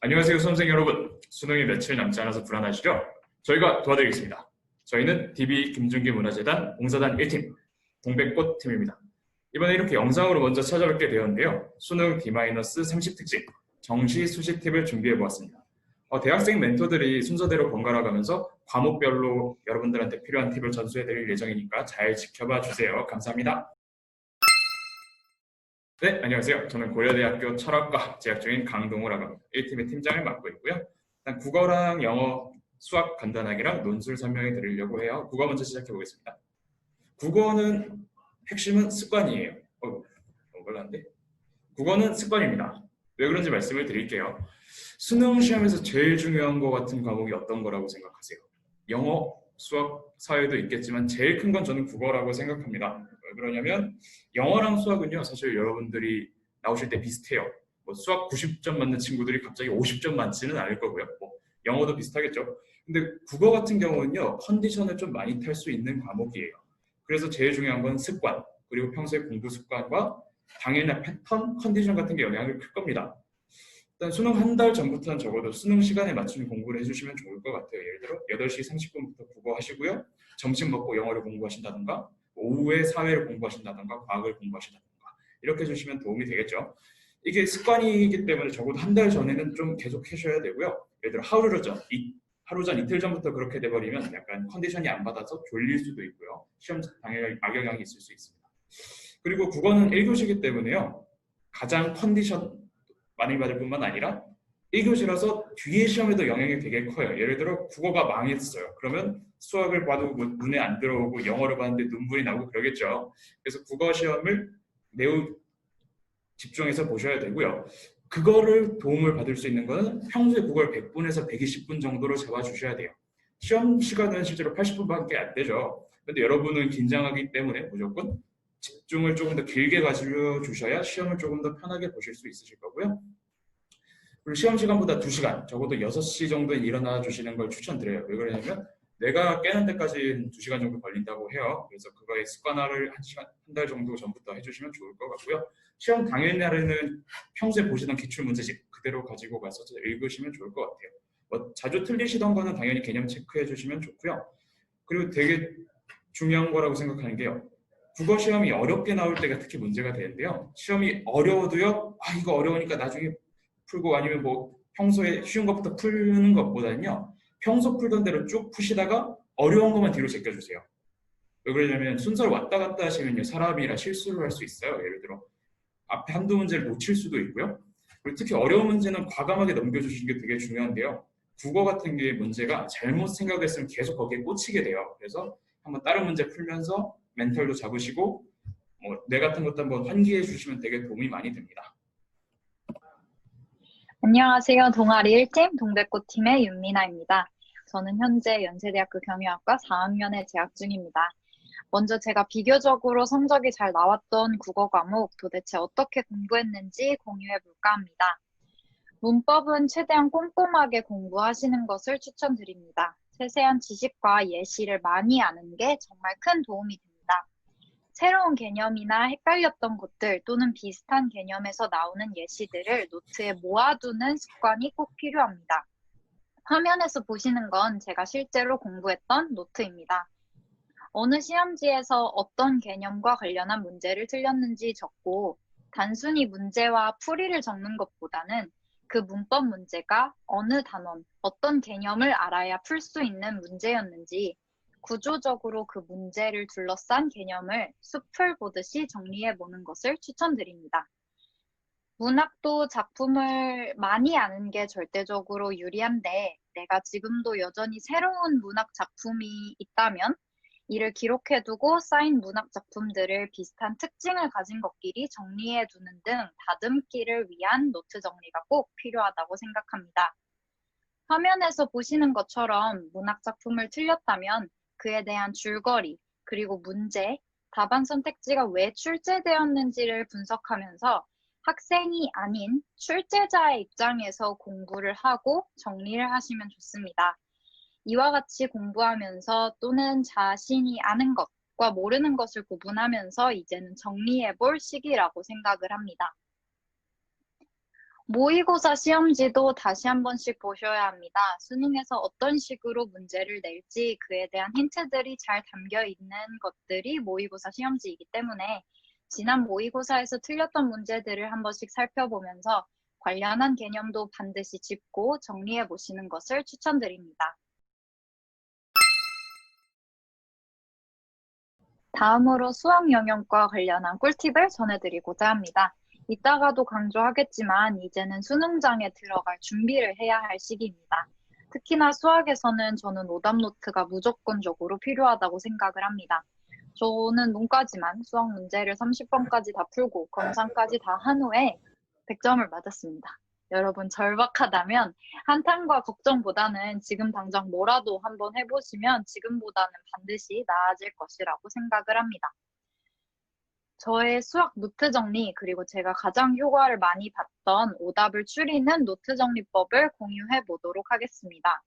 안녕하세요, 수험생 여러분. 수능이 며칠 남지 않아서 불안하시죠? 저희가 도와드리겠습니다. 저희는 DB 김준기 문화재단 봉사단 1팀, 동백꽃 팀입니다. 이번에 이렇게 영상으로 먼저 찾아뵙게 되었는데요. 수능 D-30 특징, 정시 수시 팁을 준비해 보았습니다. 대학생 멘토들이 순서대로 번갈아 가면서 과목별로 여러분들한테 필요한 팁을 전수해 드릴 예정이니까 잘 지켜봐 주세요. 감사합니다. 네, 안녕하세요. 저는 고려대학교 철학과 재학 중인 강동우라고 합니다. 1팀의 팀장을 맡고 있고요. 일단 국어랑 영어, 수학 간단하게랑 논술 설명해 드리려고 해요. 국어 먼저 시작해 보겠습니다. 국어는 핵심은 습관이에요. 몰랐는데? 국어는 습관입니다. 왜 그런지 말씀을 드릴게요. 수능 시험에서 제일 중요한 것 같은 과목이 어떤 거라고 생각하세요? 영어, 수학, 사회도 있겠지만 제일 큰 건 저는 국어라고 생각합니다. 왜 그러냐면 영어랑 수학은요, 사실 여러분들이 나오실 때 비슷해요. 수학 90점 맞는 친구들이 갑자기 50점 맞지는 않을 거고요. 영어도 비슷하겠죠. 근데 국어 같은 경우는요, 컨디션을 좀 많이 탈 수 있는 과목이에요. 그래서 제일 중요한 건 습관, 그리고 평소의 공부 습관과 당일날 패턴, 컨디션 같은 게 영향을 클 겁니다. 일단 수능 한 달 전부터는 적어도 수능 시간에 맞춘 공부를 해주시면 좋을 것 같아요. 예를 들어 8시 30분부터 국어 하시고요. 점심 먹고 영어를 공부하신다던가, 오후에 사회를 공부하신다던가, 과학을 공부하신다던가 이렇게 해주시면 도움이 되겠죠. 이게 습관이기 때문에 적어도 한 달 전에는 좀 계속 하셔야 되고요. 예를 들어 하루 전, 이틀 전부터 그렇게 돼버리면 약간 컨디션이 안 받아서 졸릴 수도 있고요. 시험 당일 악영향이 있을 수 있습니다. 그리고 국어는 1교시이기 때문에요. 가장 컨디션 많이 받을 뿐만 아니라 1교시라서 뒤에 시험에도 영향이 되게 커요. 예를 들어 국어가 망했어요. 그러면 수학을 봐도 눈에 안 들어오고 영어를 봤는데 눈물이 나고 그러겠죠. 그래서 국어 시험을 매우 집중해서 보셔야 되고요. 그거를 도움을 받을 수 있는 거는 평소에 국어를 100분에서 120분 정도로 잡아주셔야 돼요. 시험 시간은 실제로 80분밖에 안 되죠. 근데 여러분은 긴장하기 때문에 무조건 집중을 조금 더 길게 가져주셔야 시험을 조금 더 편하게 보실 수 있으실 거고요. 그리고 시험 시간보다 2시간, 적어도 6시 정도에 일어나 주시는 걸 추천드려요. 왜 그러냐면 뇌가 깨는 데까지 2시간 정도 걸린다고 해요. 그래서 그거의 습관화를 한 달 정도 전부터 해주시면 좋을 것 같고요. 시험 당일날에는 평소에 보시던 기출문제집 그대로 가지고 가서 읽으시면 좋을 것 같아요. 자주 틀리시던 거는 당연히 개념 체크해 주시면 좋고요. 그리고 되게 중요한 거라고 생각하는 게요. 국어 시험이 어렵게 나올 때가 특히 문제가 되는데요. 시험이 어려워도요. 이거 어려우니까 나중에 풀고 아니면 평소에 쉬운 것부터 푸는 것보다는요. 평소 풀던 대로 쭉 푸시다가 어려운 것만 뒤로 제껴주세요. 왜 그러냐면 순서를 왔다 갔다 하시면요. 사람이라 실수를 할 수 있어요. 예를 들어 앞에 한두 문제를 놓칠 수도 있고요. 그리고 특히 어려운 문제는 과감하게 넘겨주시는 게 되게 중요한데요. 국어 같은 게 문제가 잘못 생각했으면 계속 거기에 꽂히게 돼요. 그래서 한번 다른 문제 풀면서 멘탈도 잡으시고 뇌 같은 것도 한번 환기해 주시면 되게 도움이 많이 됩니다. 안녕하세요. 동아리 1팀 동백꽃팀의 윤미나입니다. 저는 현재 연세대학교 경영학과 4학년에 재학 중입니다. 먼저 제가 비교적으로 성적이 잘 나왔던 국어 과목 도대체 어떻게 공부했는지 공유해 볼까 합니다. 문법은 최대한 꼼꼼하게 공부하시는 것을 추천드립니다. 세세한 지식과 예시를 많이 아는 게 정말 큰 도움이 됩니다. 새로운 개념이나 헷갈렸던 것들 또는 비슷한 개념에서 나오는 예시들을 노트에 모아두는 습관이 꼭 필요합니다. 화면에서 보시는 건 제가 실제로 공부했던 노트입니다. 어느 시험지에서 어떤 개념과 관련한 문제를 틀렸는지 적고 단순히 문제와 풀이를 적는 것보다는 그 문법 문제가 어느 단원, 어떤 개념을 알아야 풀 수 있는 문제였는지 구조적으로 그 문제를 둘러싼 개념을 숲을 보듯이 정리해보는 것을 추천드립니다. 문학도 작품을 많이 아는 게 절대적으로 유리한데 내가 지금도 여전히 새로운 문학 작품이 있다면 이를 기록해두고 쌓인 문학 작품들을 비슷한 특징을 가진 것끼리 정리해두는 등 다듬기를 위한 노트 정리가 꼭 필요하다고 생각합니다. 화면에서 보시는 것처럼 문학 작품을 틀렸다면 그에 대한 줄거리, 그리고 문제, 답안 선택지가 왜 출제되었는지를 분석하면서 학생이 아닌 출제자의 입장에서 공부를 하고 정리를 하시면 좋습니다. 이와 같이 공부하면서 또는 자신이 아는 것과 모르는 것을 구분하면서 이제는 정리해 볼 시기라고 생각을 합니다. 모의고사 시험지도 다시 한 번씩 보셔야 합니다. 수능에서 어떤 식으로 문제를 낼지 그에 대한 힌트들이 잘 담겨 있는 것들이 모의고사 시험지이기 때문에 지난 모의고사에서 틀렸던 문제들을 한 번씩 살펴보면서 관련한 개념도 반드시 짚고 정리해 보시는 것을 추천드립니다. 다음으로 수학 영역과 관련한 꿀팁을 전해드리고자 합니다. 이따가도 강조하겠지만 이제는 수능장에 들어갈 준비를 해야 할 시기입니다. 특히나 수학에서는 저는 오답 노트가 무조건적으로 필요하다고 생각을 합니다. 저는 문과지만 수학 문제를 30번까지 다 풀고 검사까지 다 한 후에 100점을 맞았습니다. 여러분 절박하다면 한탄과 걱정보다는 지금 당장 뭐라도 한번 해보시면 지금보다는 반드시 나아질 것이라고 생각을 합니다. 저의 수학 노트 정리, 그리고 제가 가장 효과를 많이 봤던 오답을 추리는 노트 정리법을 공유해 보도록 하겠습니다.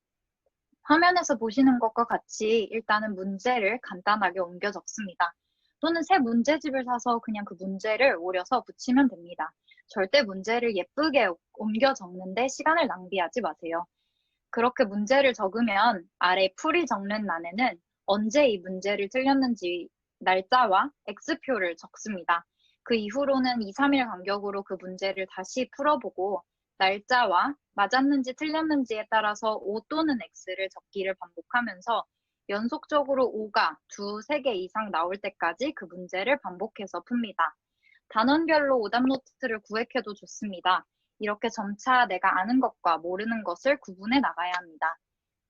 화면에서 보시는 것과 같이 일단은 문제를 간단하게 옮겨 적습니다. 또는 새 문제집을 사서 그냥 그 문제를 오려서 붙이면 됩니다. 절대 문제를 예쁘게 옮겨 적는데 시간을 낭비하지 마세요. 그렇게 문제를 적으면 아래 풀이 적는 란에는 언제 이 문제를 틀렸는지 날짜와 X표를 적습니다. 그 이후로는 2, 3일 간격으로 그 문제를 다시 풀어보고 날짜와 맞았는지 틀렸는지에 따라서 O 또는 X를 적기를 반복하면서 연속적으로 O가 2, 3개 이상 나올 때까지 그 문제를 반복해서 풉니다. 단원별로 오답 노트를 구획해도 좋습니다. 이렇게 점차 내가 아는 것과 모르는 것을 구분해 나가야 합니다.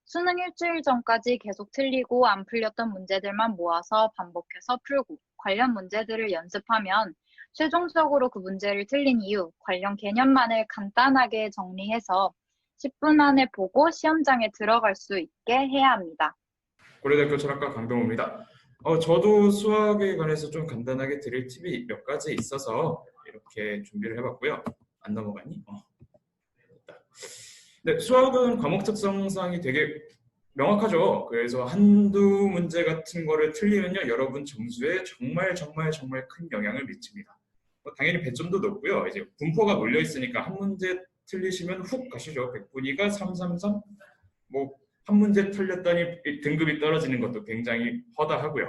수능 일주일 전까지 계속 틀리고 안 풀렸던 문제들만 모아서 반복해서 풀고 관련 문제들을 연습하면 최종적으로 그 문제를 틀린 이유, 관련 개념만을 간단하게 정리해서 10분 안에 보고 시험장에 들어갈 수 있게 해야 합니다. 고려대학교 철학과 강동우입니다. 저도 수학에 관해서 좀 간단하게 드릴 팁이 몇 가지 있어서 이렇게 준비를 해봤고요. 안 넘어가니? 됐다. 네, 수학은 과목 특성상이 되게 명확하죠. 그래서 한두 문제 같은 거를 틀리면요, 여러분 점수에 정말 정말 정말 큰 영향을 미칩니다. 당연히 배점도 높고요. 이제 분포가 몰려 있으니까 한 문제 틀리시면 훅 가시죠. 100분위가 333. 뭐 한 문제 틀렸더니 등급이 떨어지는 것도 굉장히 허다하고요.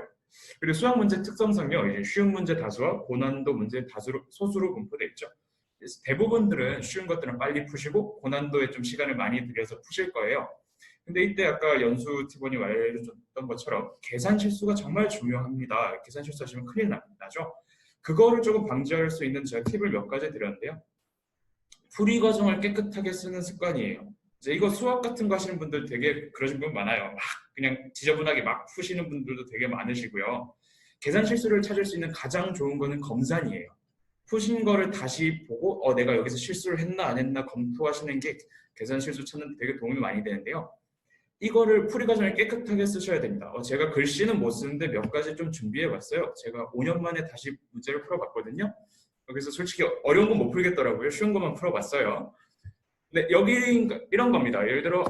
그리고 수학 문제 특성상요, 이제 쉬운 문제 다수와 고난도 문제 다수로 소수로 분포되어 있죠. 그래서 대부분들은 쉬운 것들은 빨리 푸시고 고난도에 좀 시간을 많이 들여서 푸실 거예요. 근데 이때 아까 연수 티본이 알려줬던 것처럼 계산 실수가 정말 중요합니다. 계산 실수하시면 큰일 나죠. 그거를 조금 방지할 수 있는 제가 팁을 몇 가지 드렸는데요. 풀이 과정을 깨끗하게 쓰는 습관이에요. 이제 이거 수학 같은 거 하시는 분들 되게 그러신 분 많아요. 막 그냥 지저분하게 막 푸시는 분들도 되게 많으시고요. 계산 실수를 찾을 수 있는 가장 좋은 거는 검산이에요. 푸신 거를 다시 보고 내가 여기서 실수를 했나 안 했나 검토하시는 게 계산 실수 찾는 데 되게 도움이 많이 되는데요. 이거를 풀이 과정을 깨끗하게 쓰셔야 됩니다. 제가 글씨는 못 쓰는데 몇 가지 좀 준비해 봤어요. 제가 5년 만에 다시 문제를 풀어봤거든요. 그래서 솔직히 어려운 건 못 풀겠더라고요. 쉬운 것만 풀어봤어요. 근데 여기 이런 겁니다. 예를 들어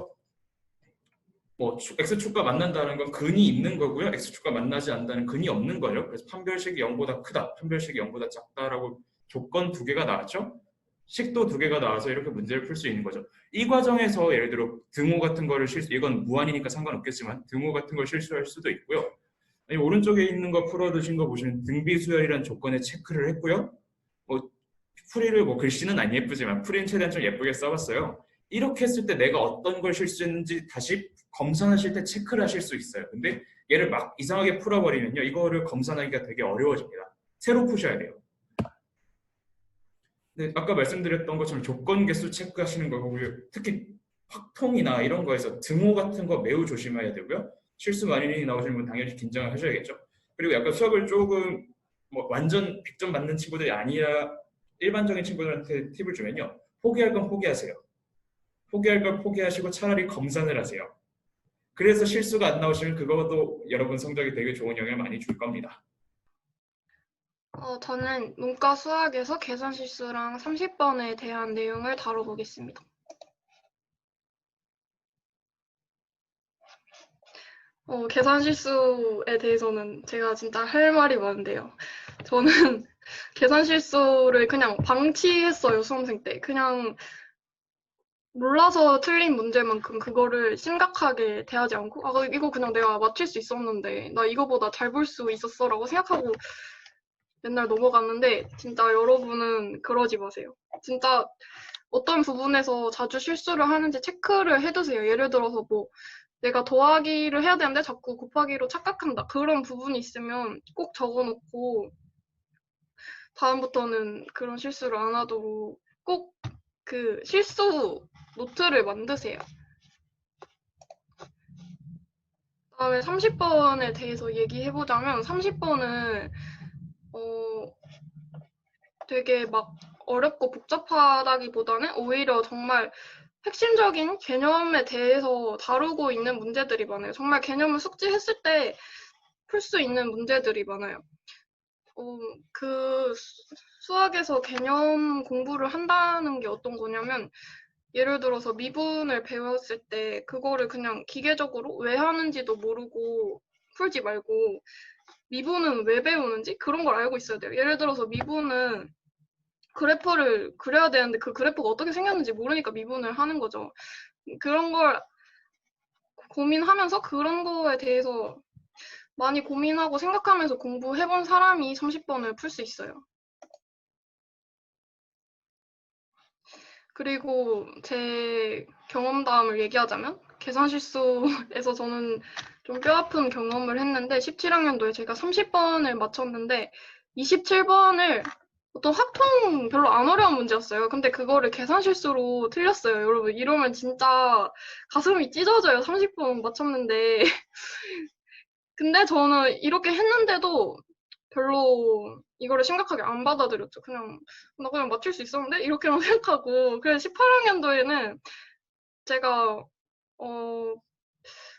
뭐 x축과 만난다는 건 근이 있는 거고요. x축과 만나지 않는다는 근이 없는 거예요. 그래서 판별식이 0보다 크다, 판별식이 0보다 작다라고 조건 두 개가 나왔죠. 식도 두 개가 나와서 이렇게 문제를 풀 수 있는 거죠. 이 과정에서 예를 들어 등호 같은 거를 이건 무한이니까 상관없겠지만 등호 같은 걸 실수할 수도 있고요. 아니, 오른쪽에 있는 거 풀어두신 거 보시면 등비수열이라는 조건에 체크를 했고요. 뭐 풀이를 뭐 글씨는 안 예쁘지만 풀이는 최대한 좀 예쁘게 써봤어요. 이렇게 했을 때 내가 어떤 걸 실수했는지 다시 검산하실 때 체크를 하실 수 있어요. 근데 얘를 막 이상하게 풀어버리면요, 이거를 검산하기가 되게 어려워집니다. 새로 푸셔야 돼요. 근데 아까 말씀드렸던 것처럼 조건 개수 체크하시는 거고요. 특히 확통이나 이런 거에서 등호 같은 거 매우 조심해야 되고요. 실수 많이 나오시는 분 당연히 긴장을 하셔야겠죠. 그리고 약간 수학을 조금 뭐 완전 100점 맞는 친구들이 아니라 일반적인 친구들한테 팁을 주면요. 포기할 건 포기하세요. 포기할 걸 포기하시고 차라리 검산을 하세요. 그래서 실수가 안 나오시면 그것도 여러분 성적에 되게 좋은 영향을 많이 줄 겁니다. 저는 문과 수학에서 계산 실수랑 30번에 대한 내용을 다뤄보겠습니다. 계산 실수에 대해서는 제가 진짜 할 말이 많은데요. 저는 계산 실수를 그냥 방치했어요, 수험생 때. 그냥 몰라서 틀린 문제만큼 그거를 심각하게 대하지 않고, 아, 이거 그냥 내가 맞출 수 있었는데, 나 이거보다 잘 볼 수 있었어라고 생각하고 맨날 넘어갔는데, 진짜 여러분은 그러지 마세요. 진짜 어떤 부분에서 자주 실수를 하는지 체크를 해두세요. 예를 들어서 뭐, 내가 더하기를 해야 되는데 자꾸 곱하기로 착각한다. 그런 부분이 있으면 꼭 적어놓고, 다음부터는 그런 실수를 안 하도록 꼭 그 실수 노트를 만드세요. 그다음에 30번에 대해서 얘기해보자면 30번은 되게 막 어렵고 복잡하다기보다는 오히려 정말 핵심적인 개념에 대해서 다루고 있는 문제들이 많아요. 정말 개념을 숙지했을 때 풀 수 있는 문제들이 많아요. 그 수학에서 개념 공부를 한다는 게 어떤 거냐면, 예를 들어서 미분을 배웠을 때 그거를 그냥 기계적으로 왜 하는지도 모르고 풀지 말고, 미분은 왜 배우는지 그런 걸 알고 있어야 돼요. 예를 들어서 미분은 그래프를 그려야 되는데 그 그래프가 어떻게 생겼는지 모르니까 미분을 하는 거죠. 그런 걸 고민하면서 그런 거에 대해서 많이 고민하고 생각하면서 공부해본 사람이 30번을 풀 수 있어요. 그리고 제 경험담을 얘기하자면, 계산 실수에서 저는 좀 뼈아픈 경험을 했는데, 17학년도에 제가 30번을 맞췄는데 27번을 어떤 확통 별로 안 어려운 문제였어요. 근데 그거를 계산 실수로 틀렸어요. 여러분, 이러면 진짜 가슴이 찢어져요. 30번 맞췄는데. 근데 저는 이렇게 했는데도 별로 이거를 심각하게 안 받아들였죠. 나 그냥 맞출 수 있었는데? 이렇게만 생각하고. 그래서 18학년도에는 제가,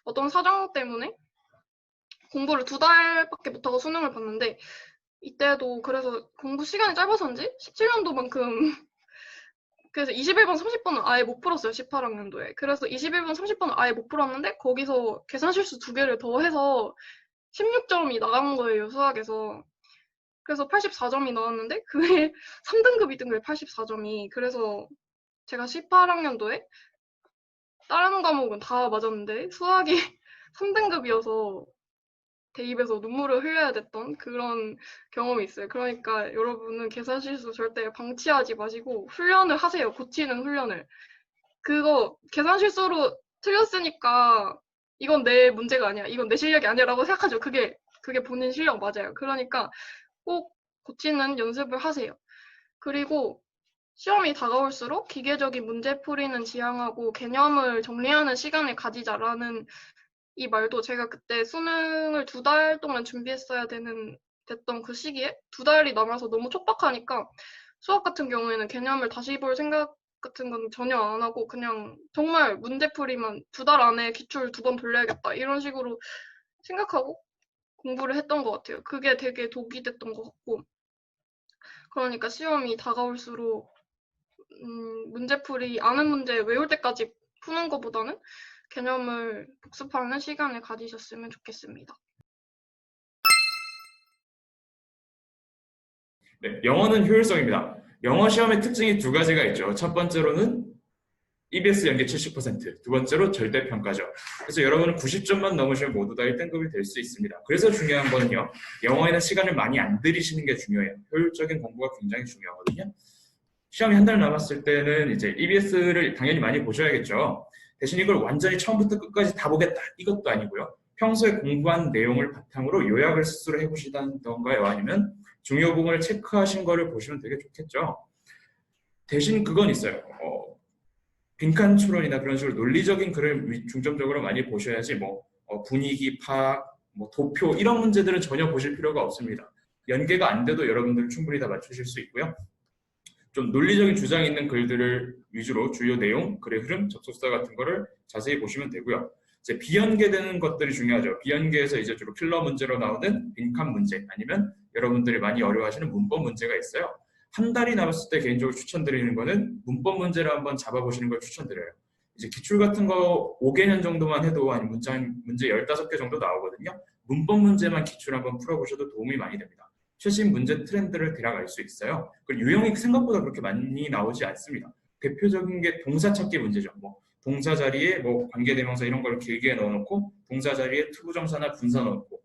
어떤 사정 때문에 공부를 2달밖에 못하고 수능을 봤는데, 이때도 그래서 공부 시간이 짧아서인지 17년도만큼 그래서 21번, 30번은 아예 못 풀었어요. 18학년도에. 그래서 21번, 30번은 아예 못 풀었는데 거기서 계산 실수 2개를 더 해서 16점이 나간 거예요. 수학에서. 그래서 84점이 나왔는데 그게 3등급, 2등급에 84점이. 그래서 제가 18학년도에 다른 과목은 다 맞았는데 수학이 3등급이어서 대입에서 눈물을 흘려야 됐던 그런 경험이 있어요. 그러니까 여러분은 계산 실수 절대 방치하지 마시고 훈련을 하세요. 고치는 훈련을. 그거 계산 실수로 틀렸으니까 이건 내 문제가 아니야. 이건 내 실력이 아니라고 생각하죠. 그게 본인 실력 맞아요. 그러니까 꼭 고치는 연습을 하세요. 그리고 시험이 다가올수록 기계적인 문제풀이는 지향하고 개념을 정리하는 시간을 가지자라는 이 말도, 제가 그때 수능을 2달 동안 준비했어야 됐던 그 시기에 2달이 남아서 너무 촉박하니까 수학 같은 경우에는 개념을 다시 볼 생각 같은 건 전혀 안 하고 그냥 정말 문제풀이만 2달 안에 기출 2번 돌려야겠다 이런 식으로 생각하고 공부를 했던 것 같아요. 그게 되게 독이 됐던 것 같고, 그러니까 시험이 다가올수록 문제풀이 아는 문제 외울 때까지 푸는 것보다는 개념을 복습하는 시간을 가지셨으면 좋겠습니다. 네, 영어는 효율성입니다. 영어 시험의 특징이 2가지가 있죠. 첫 번째로는 EBS 연계 70%, 두 번째로 절대평가죠. 그래서 여러분은 90점만 넘으시면 모두 다 1등급이 될 수 있습니다. 그래서 중요한 거는요, 영어에는 시간을 많이 안 들이시는 게 중요해요. 효율적인 공부가 굉장히 중요하거든요. 시험이 한 달 남았을 때는 이제 EBS를 당연히 많이 보셔야겠죠. 대신 이걸 완전히 처음부터 끝까지 다 보겠다, 이것도 아니고요. 평소에 공부한 내용을 바탕으로 요약을 스스로 해보시던가요, 아니면 중요 부분을 체크하신 거를 보시면 되게 좋겠죠. 대신 그건 있어요. 빈칸 추론이나 그런 식으로 논리적인 글을 중점적으로 많이 보셔야지 분위기 파악, 도표 이런 문제들은 전혀 보실 필요가 없습니다. 연계가 안 돼도 여러분들 충분히 다 맞추실 수 있고요. 좀 논리적인 주장이 있는 글들을 위주로 주요 내용, 글의 흐름, 접속사 같은 거를 자세히 보시면 되고요. 이제 비연계되는 것들이 중요하죠. 비연계에서 이제 주로 킬러 문제로 나오는 빈칸 문제, 아니면 여러분들이 많이 어려워하시는 문법 문제가 있어요. 한 달이 남았을 때 개인적으로 추천드리는 거는 문법 문제를 한번 잡아보시는 걸 추천드려요. 이제 기출 같은 거 5개년 정도만 해도 한 문제 15개 정도 나오거든요. 문법 문제만 기출 한번 풀어보셔도 도움이 많이 됩니다. 최신 문제 트렌드를 들어갈 수 있어요. 그리고 유형이 생각보다 그렇게 많이 나오지 않습니다. 대표적인 게 동사 찾기 문제죠. 뭐 동사 자리에 뭐 관계대명사 이런 걸 길게 넣어놓고 동사 자리에 투부정사나 분사 넣고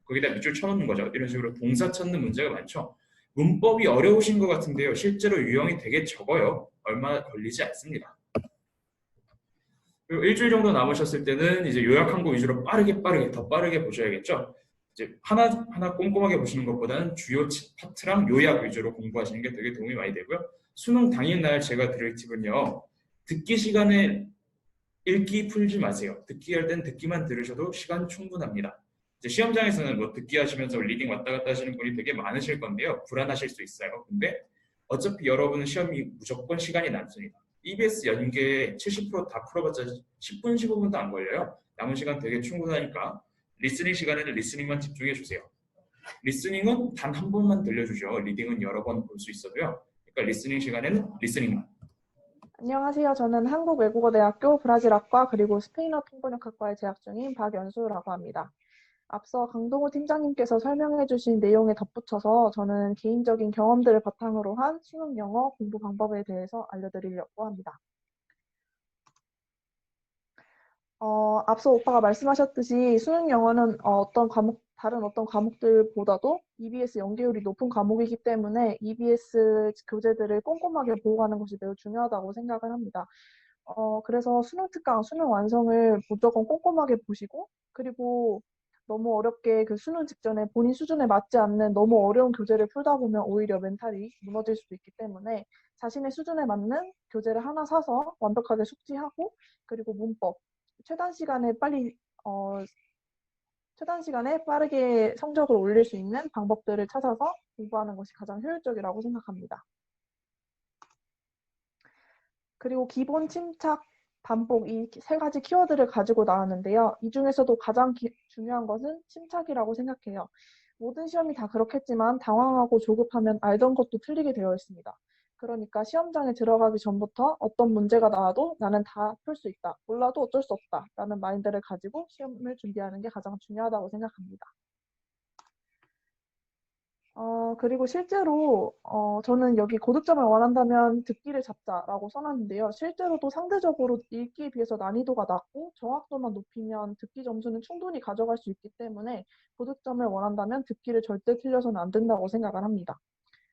거기다 밑줄 쳐놓는 거죠. 이런 식으로 동사 찾는 문제가 많죠. 문법이 어려우신 것 같은데요. 실제로 유형이 되게 적어요. 얼마 걸리지 않습니다. 그리고 일주일 정도 남으셨을 때는 이제 요약한 거 위주로 더 빠르게 보셔야겠죠. 이제 하나 꼼꼼하게 보시는 것보다는 주요 파트랑 요약 위주로 공부하시는 게 되게 도움이 많이 되고요. 수능 당일날 제가 드릴 팁은요. 듣기 시간에 읽기 풀지 마세요. 듣기 할 땐 듣기만 들으셔도 시간 충분합니다. 이제 시험장에서는 뭐 듣기 하시면서 리딩 왔다 갔다 하시는 분이 되게 많으실 건데요. 불안하실 수 있어요. 근데 어차피 여러분은 시험이 무조건 시간이 남습니다. EBS 연계 70%다 풀어봤자 10분, 15분도 안 걸려요. 남은 시간 되게 충분하니까 리스닝 시간에는 리스닝만 집중해 주세요. 리스닝은 단 한 번만 들려주죠. 리딩은 여러 번 볼 수 있어도요. 그러니까 리스닝 시간에는 리스닝만. 안녕하세요. 저는 한국외국어대학교 브라질학과 그리고 스페인어 통번역학과에 재학 중인 박연수라고 합니다. 앞서 강동우 팀장님께서 설명해 주신 내용에 덧붙여서 저는 개인적인 경험들을 바탕으로 한 수능 영어 공부 방법에 대해서 알려드리려고 합니다. 앞서 오빠가 말씀하셨듯이 수능 영어는 다른 어떤 과목들보다도 EBS 연계율이 높은 과목이기 때문에 EBS 교재들을 꼼꼼하게 보호하는 것이 매우 중요하다고 생각을 합니다. 그래서 수능 특강, 수능 완성을 무조건 꼼꼼하게 보시고, 그리고 너무 어렵게 그 수능 직전에 본인 수준에 맞지 않는 너무 어려운 교재를 풀다 보면 오히려 멘탈이 무너질 수도 있기 때문에 자신의 수준에 맞는 교재를 하나 사서 완벽하게 숙지하고, 그리고 문법, 최단 시간에 빠르게 성적을 올릴 수 있는 방법들을 찾아서 공부하는 것이 가장 효율적이라고 생각합니다. 그리고 기본, 침착, 반복 이 세 가지 키워드를 가지고 나왔는데요. 이 중에서도 가장 중요한 것은 침착이라고 생각해요. 모든 시험이 다 그렇겠지만 당황하고 조급하면 알던 것도 틀리게 되어 있습니다. 그러니까 시험장에 들어가기 전부터 어떤 문제가 나와도 나는 다 풀 수 있다. 몰라도 어쩔 수 없다. 라는 마인드를 가지고 시험을 준비하는 게 가장 중요하다고 생각합니다. 그리고 실제로 저는 여기 고득점을 원한다면 듣기를 잡자라고 써놨는데요. 실제로도 상대적으로 읽기에 비해서 난이도가 낮고 정확도만 높이면 듣기 점수는 충분히 가져갈 수 있기 때문에 고득점을 원한다면 듣기를 절대 틀려서는 안 된다고 생각을 합니다.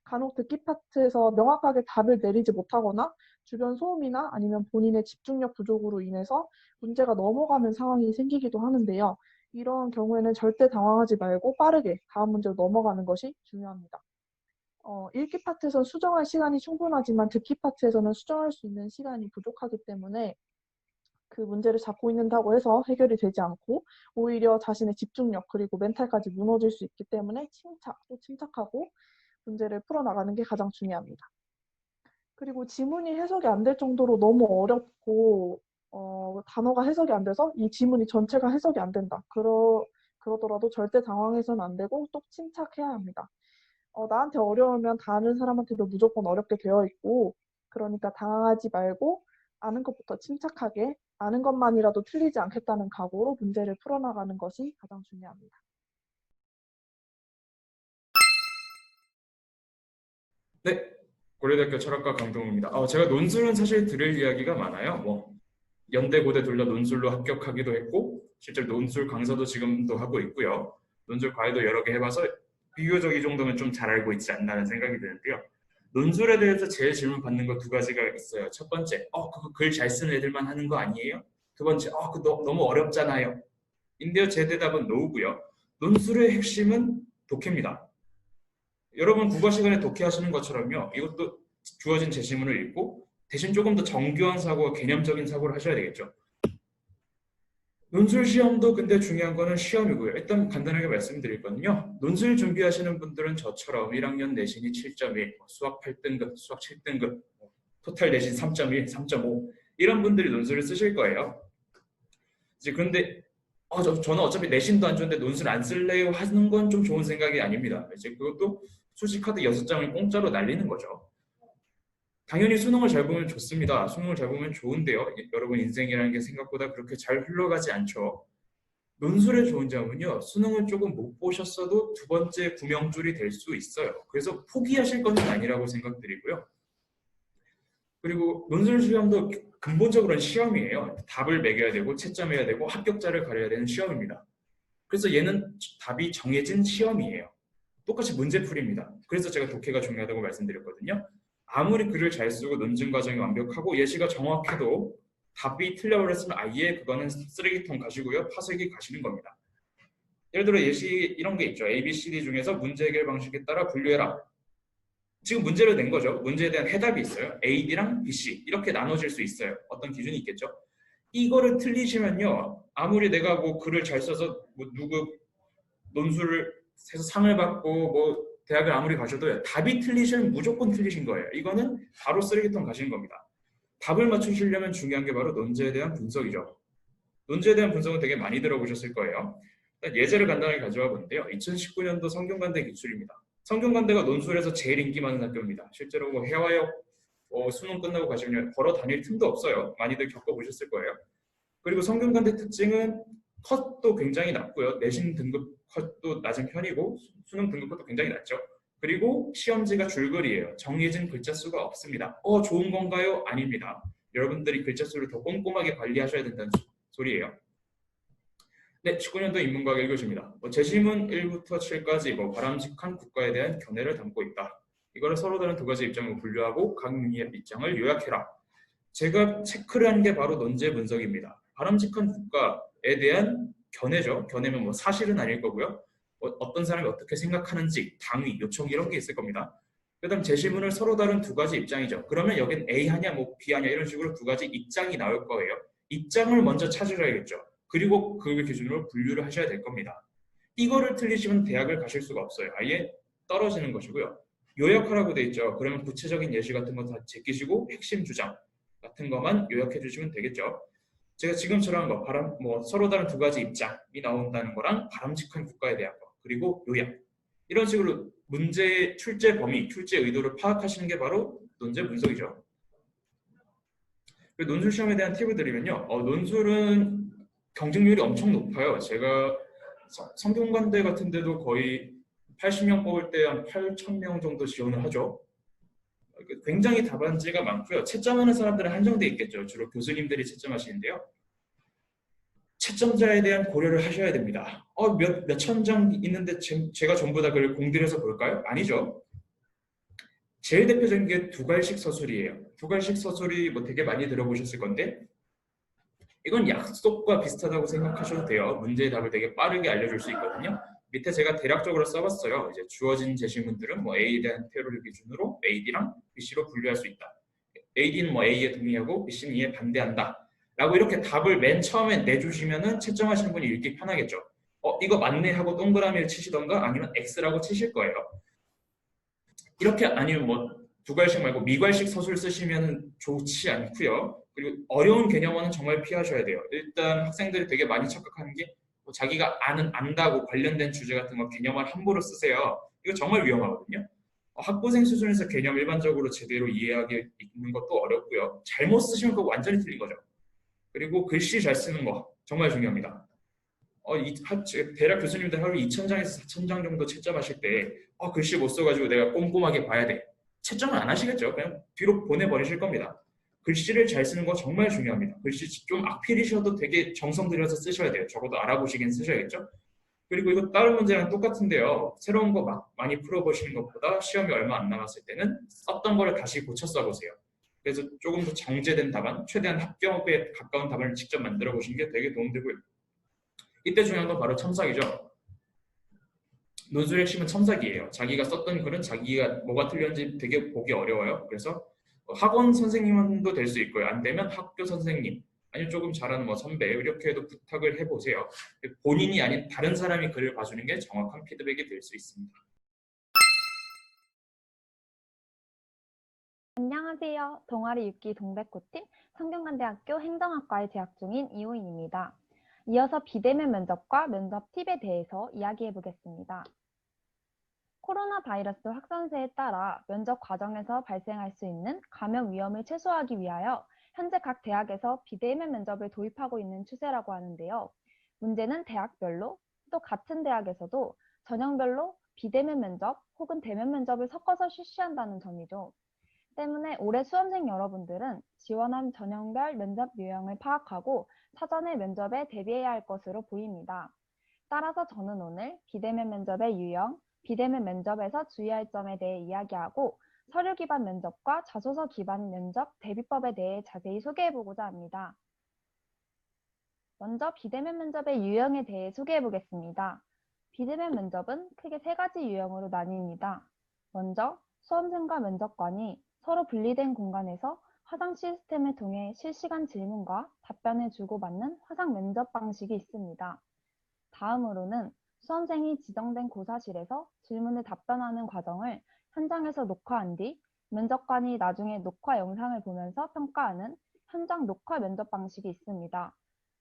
간혹 듣기 파트에서 명확하게 답을 내리지 못하거나 주변 소음이나 아니면 본인의 집중력 부족으로 인해서 문제가 넘어가는 상황이 생기기도 하는데요. 이런 경우에는 절대 당황하지 말고 빠르게 다음 문제로 넘어가는 것이 중요합니다. 읽기 파트에서는 수정할 시간이 충분하지만 듣기 파트에서는 수정할 수 있는 시간이 부족하기 때문에 그 문제를 잡고 있는다고 해서 해결이 되지 않고 오히려 자신의 집중력 그리고 멘탈까지 무너질 수 있기 때문에 침착하고 문제를 풀어나가는 게 가장 중요합니다. 그리고 지문이 해석이 안 될 정도로 너무 어렵고 단어가 해석이 안 돼서 이 지문이 전체가 해석이 안 된다. 그러더라도 절대 당황해서는 안 되고 또 침착해야 합니다. 나한테 어려우면 다른 사람한테도 무조건 어렵게 되어 있고 그러니까 당황하지 말고 아는 것부터 침착하게 아는 것만이라도 틀리지 않겠다는 각오로 문제를 풀어나가는 것이 가장 중요합니다. 네, 고려대학교 철학과 강동우입니다. 제가 논술은 사실 들을 이야기가 많아요. 뭐 연대 고대 둘 다 논술로 합격하기도 했고 실제로 논술 강사도 지금도 하고 있고요. 논술 과외도 여러 개 해봐서 비교적 이 정도면 좀 잘 알고 있지 않나는 생각이 드는데요. 논술에 대해서 제일 질문 받는 거 두 가지가 있어요. 첫 번째, 그거 글 잘 쓰는 애들만 하는 거 아니에요? 두 번째, 그거 너무 어렵잖아요. 인데요, 제 대답은 no고요. 논술의 핵심은 독해입니다. 여러분 국어 시간에 독해하시는 것처럼요. 이것도 주어진 제시문을 읽고 대신 조금 더 정교한 사고, 개념적인 사고를 하셔야 되겠죠. 논술 시험도 근데 중요한 거는 시험이고요. 일단 간단하게 말씀드리거든요. 논술 준비하시는 분들은 저처럼 1학년 내신이 7.1, 수학 8등급, 수학 7등급, 토탈 내신 3.1, 3.5 이런 분들이 논술을 쓰실 거예요. 이제 그런데 저는 어차피 내신도 안 좋은데 논술 안 쓸래요 하는 건 좀 좋은 생각이 아닙니다. 이제 그것도 수시 카드 6장을 공짜로 날리는 거죠. 당연히 수능을 잘 보면 좋습니다. 수능을 잘 보면 좋은데요. 여러분 인생이라는 게 생각보다 그렇게 잘 흘러가지 않죠. 논술의 좋은 점은요, 수능을 조금 못 보셨어도 두 번째 구명줄이 될 수 있어요. 그래서 포기하실 것은 아니라고 생각드리고요. 그리고 논술 시험도 근본적으로는 시험이에요. 답을 매겨야 되고 채점해야 되고 합격자를 가려야 되는 시험입니다. 그래서 얘는 답이 정해진 시험이에요. 똑같이 문제풀이입니다. 그래서 제가 독해가 중요하다고 말씀드렸거든요. 아무리 글을 잘 쓰고 논증 과정이 완벽하고 예시가 정확해도 답이 틀려버렸으면 아예 그거는 쓰레기통 가시고요. 파쇄기 가시는 겁니다. 예를 들어 예시 이런 게 있죠. A, B, C, D 중에서 문제 해결 방식에 따라 분류해라. 지금 문제를 낸 거죠. 문제에 대한 해답이 있어요. A, D랑 B, C 이렇게 나눠질 수 있어요. 어떤 기준이 있겠죠. 이거를 틀리시면요. 아무리 내가 뭐 글을 잘 써서 뭐 누구 논술을 해서 상을 받고 뭐 대학을 아무리 가셔도 답이 틀리시면 무조건 틀리신 거예요. 이거는 바로 쓰레기통 가시는 겁니다. 답을 맞추시려면 중요한 게 바로 논제에 대한 분석이죠. 논제에 대한 분석은 되게 많이 들어보셨을 거예요. 예제를 간단하게 가져와 보는데요. 2019년도 성균관대 기출입니다. 성균관대가 논술에서 제일 인기 많은 학교입니다. 실제로 뭐 해화역 수능 끝나고 가시면 걸어 다닐 틈도 없어요. 많이들 겪어보셨을 거예요. 그리고 성균관대 특징은 컷도 굉장히 낮고요. 내신 등급 컷도 낮은 편이고 수능 등급 컷도 굉장히 낮죠. 그리고 시험지가 줄거리예요. 정해진 글자 수가 없습니다. 좋은 건가요? 아닙니다. 여러분들이 글자 수를 더 꼼꼼하게 관리하셔야 된다는 소리예요. 네, 19년도 인문과학 1교시입니다. 제시문 1부터 7까지 바람직한 국가에 대한 견해를 담고 있다. 이거를 서로 다른 두 가지 입장으로 분류하고 각 유니의 입장을 요약해라. 제가 체크를 한 게 바로 논제 분석입니다. 바람직한 국가에 대한 견해죠. 견해면 뭐 사실은 아닐 거고요. 어떤 사람이 어떻게 생각하는지, 당위, 요청 이런 게 있을 겁니다. 그다음 제시문을 서로 다른 두 가지 입장이죠. 그러면 여긴 A 하냐, 뭐 B 하냐 이런 식으로 두 가지 입장이 나올 거예요. 입장을 먼저 찾으셔야겠죠. 그리고 그걸 기준으로 분류를 하셔야 될 겁니다. 이거를 틀리시면 대학을 가실 수가 없어요. 아예 떨어지는 것이고요. 요약하라고 돼 있죠. 그러면 구체적인 예시 같은 거 다 제끼시고 핵심 주장 같은 것만 요약해 주시면 되겠죠. 제가 지금처럼 서로 다른 두 가지 입장이 나온다는 거랑 바람직한 국가에 대한 거 그리고 요약 이런 식으로 문제의 출제 범위, 출제 의도를 파악하시는 게 바로 논제 분석이죠. 논술 시험에 대한 팁을 드리면요. 논술은 경쟁률이 엄청 높아요. 제가 성균관대 같은 데도 거의 80명 뽑을 때 한 8,000명 정도 지원을 하죠. 굉장히 답안지가 많고요. 채점하는 사람들은 한정돼 있겠죠. 주로 교수님들이 채점하시는데요. 채점자에 대한 고려를 하셔야 됩니다. 몇천 장 있는데 제가 전부 다 그걸 공들여서 볼까요? 아니죠. 제일 대표적인 게 두괄식 서술이에요. 두괄식 서술이 되게 많이 들어보셨을 건데 이건 약속과 비슷하다고 생각하셔도 돼요. 문제의 답을 되게 빠르게 알려줄 수 있거든요. 밑에 제가 대략적으로 써봤어요. 이제 주어진 제시문들은 A에 대한 테러를 기준으로 A, D랑 B, C로 분류할 수 있다. A, D는 A에 동의하고 B, C는 E에 반대한다. 라고 이렇게 답을 맨 처음에 내주시면은 채점하시는 분이 읽기 편하겠죠. 이거 맞네 하고 동그라미를 치시던가 아니면 X라고 치실 거예요. 이렇게 아니면 두괄식 말고 미괄식 서술 쓰시면 좋지 않고요. 그리고 어려운 개념어는 정말 피하셔야 돼요. 일단 학생들이 되게 많이 착각하는 게 자기가 안다고 관련된 주제 같은 거 개념을 함부로 쓰세요. 이거 정말 위험하거든요. 학부생 수준에서 개념 일반적으로 제대로 이해하기 읽는 것도 어렵고요. 잘못 쓰시면 그거 완전히 틀린 거죠. 그리고 글씨 잘 쓰는 거 정말 중요합니다. 대략 교수님들 하루 2,000장에서 4,000장 정도 채점하실 때 글씨 못 써가지고 내가 꼼꼼하게 봐야 돼. 채점은 안 하시겠죠. 그냥 뒤로 보내버리실 겁니다. 글씨를 잘 쓰는 거 정말 중요합니다. 글씨 좀 악필이셔도 되게 정성 들여서 쓰셔야 돼요. 적어도 알아보시긴 쓰셔야겠죠. 그리고 이거 다른 문제랑 똑같은데요. 새로운 거 많이 풀어보시는 것보다 시험이 얼마 안 남았을 때는 썼던 거를 다시 고쳐 써보세요. 그래서 조금 더 정제된 답안, 최대한 합격에 가까운 답안을 직접 만들어 보시는 게 되게 도움되고요. 이때 중요한 건 바로 첨삭이죠. 논술의 핵심은 첨삭이에요. 자기가 썼던 글은 자기가 뭐가 틀렸는지 되게 보기 어려워요. 그래서 학원 선생님도 될 수 있고요. 안 되면 학교 선생님, 아니면 조금 잘하는 선배 이렇게 해도 부탁을 해보세요. 본인이 아닌 다른 사람이 글을 봐주는 게 정확한 피드백이 될 수 있습니다. 안녕하세요. 동아리 6기 동백꽃팀 성균관대학교 행정학과에 재학 중인 이호인입니다. 이어서 비대면 면접과 면접 팁에 대해서 이야기해 보겠습니다. 코로나 바이러스 확산세에 따라 면접 과정에서 발생할 수 있는 감염 위험을 최소화하기 위하여 현재 각 대학에서 비대면 면접을 도입하고 있는 추세라고 하는데요. 문제는 대학별로 또 같은 대학에서도 전형별로 비대면 면접 혹은 대면 면접을 섞어서 실시한다는 점이죠. 때문에 올해 수험생 여러분들은 지원한 전형별 면접 유형을 파악하고 사전에 면접에 대비해야 할 것으로 보입니다. 따라서 저는 오늘 비대면 면접의 유형, 비대면 면접에서 주의할 점에 대해 이야기하고 서류 기반 면접과 자소서 기반 면접 대비법에 대해 자세히 소개해보고자 합니다. 먼저 비대면 면접의 유형에 대해 소개해보겠습니다. 비대면 면접은 크게 세 가지 유형으로 나뉩니다. 먼저 수험생과 면접관이 서로 분리된 공간에서 화상 시스템을 통해 실시간 질문과 답변을 주고받는 화상 면접 방식이 있습니다. 다음으로는 수험생이 지정된 고사실에서 질문에 답변하는 과정을 현장에서 녹화한 뒤 면접관이 나중에 녹화 영상을 보면서 평가하는 현장 녹화 면접 방식이 있습니다.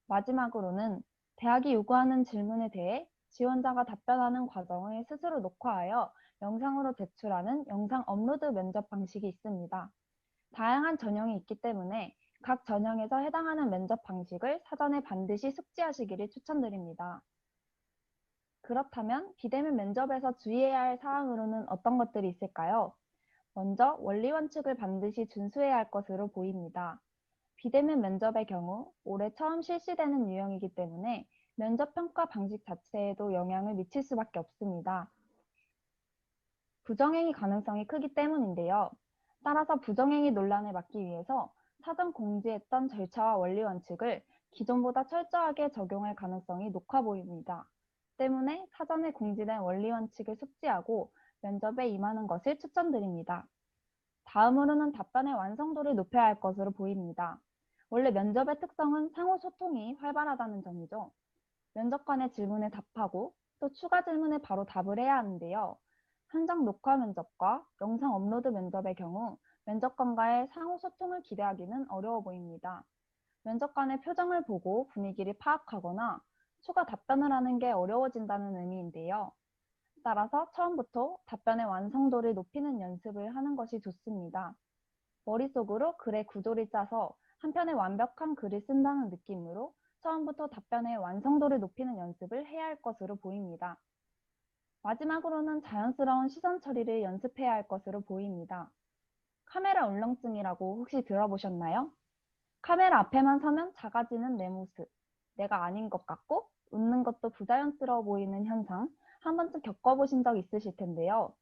마지막으로는 대학이 요구하는 질문에 대해 지원자가 답변하는 과정을 스스로 녹화하여 영상으로 제출하는 영상 업로드 면접 방식이 있습니다. 다양한 전형이 있기 때문에 각 전형에서 해당하는 면접 방식을 사전에 반드시 숙지하시기를 추천드립니다. 그렇다면 비대면 면접에서 주의해야 할 사항으로는 어떤 것들이 있을까요? 먼저 원리 원칙을 반드시 준수해야 할 것으로 보입니다. 비대면 면접의 경우 올해 처음 실시되는 유형이기 때문에 면접 평가 방식 자체에도 영향을 미칠 수밖에 없습니다. 부정행위 가능성이 크기 때문인데요. 따라서 부정행위 논란을 막기 위해서 사전 공지했던 절차와 원리 원칙을 기존보다 철저하게 적용할 가능성이 높아 보입니다. 때문에 사전에 공지된 원리 원칙을 숙지하고 면접에 임하는 것을 추천드립니다. 다음으로는 답변의 완성도를 높여야 할 것으로 보입니다. 원래 면접의 특성은 상호 소통이 활발하다는 점이죠. 면접관의 질문에 답하고 또 추가 질문에 바로 답을 해야 하는데요. 현장 녹화 면접과 영상 업로드 면접의 경우 면접관과의 상호 소통을 기대하기는 어려워 보입니다. 면접관의 표정을 보고 분위기를 파악하거나 추가 답변을 하는 게 어려워진다는 의미인데요. 따라서 처음부터 답변의 완성도를 높이는 연습을 하는 것이 좋습니다. 머릿속으로 글의 구조를 짜서 한 편의 완벽한 글을 쓴다는 느낌으로 처음부터 답변의 완성도를 높이는 연습을 해야 할 것으로 보입니다. 마지막으로는 자연스러운 시선 처리를 연습해야 할 것으로 보입니다. 카메라 울렁증이라고 혹시 들어보셨나요? 카메라 앞에만 서면 작아지는 내 모습, 내가 아닌 것 같고 웃는 것도 부자연스러워 보이는 현상 한 번쯤 겪어보신 적 있으실 텐데요.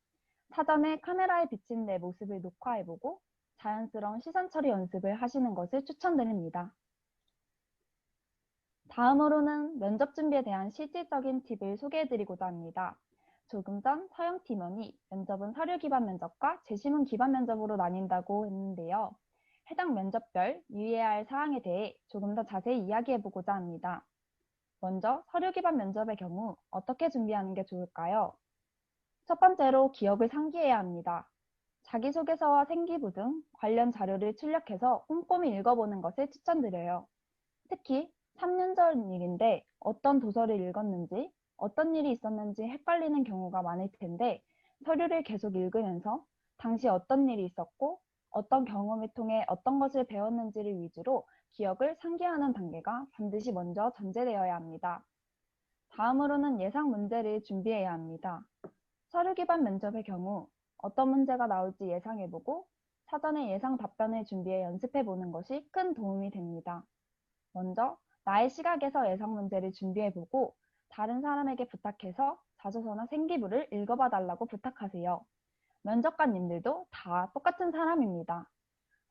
사전에 카메라에 비친 내 모습을 녹화해보고 자연스러운 시선 처리 연습을 하시는 것을 추천드립니다. 다음으로는 면접 준비에 대한 실질적인 팁을 소개해드리고자 합니다. 조금 전 서영 팀원이 면접은 서류 기반 면접과 제시문 기반 면접으로 나뉜다고 했는데요. 해당 면접별 유의해야 할 사항에 대해 조금 더 자세히 이야기해보고자 합니다. 먼저 서류 기반 면접의 경우 어떻게 준비하는 게 좋을까요? 첫 번째로 기억을 상기해야 합니다. 자기소개서와 생기부 등 관련 자료를 출력해서 꼼꼼히 읽어보는 것을 추천드려요. 특히 3년 전 일인데 어떤 도서를 읽었는지, 어떤 일이 있었는지 헷갈리는 경우가 많을 텐데 서류를 계속 읽으면서 당시 어떤 일이 있었고 어떤 경험을 통해 어떤 것을 배웠는지를 위주로 기억을 상기하는 단계가 반드시 먼저 전제되어야 합니다. 다음으로는 예상 문제를 준비해야 합니다. 서류 기반 면접의 경우 어떤 문제가 나올지 예상해보고 사전에 예상 답변을 준비해 연습해보는 것이 큰 도움이 됩니다. 먼저 나의 시각에서 예상 문제를 준비해보고 다른 사람에게 부탁해서 자소서나 생기부를 읽어봐 달라고 부탁하세요. 면접관님들도 다 똑같은 사람입니다.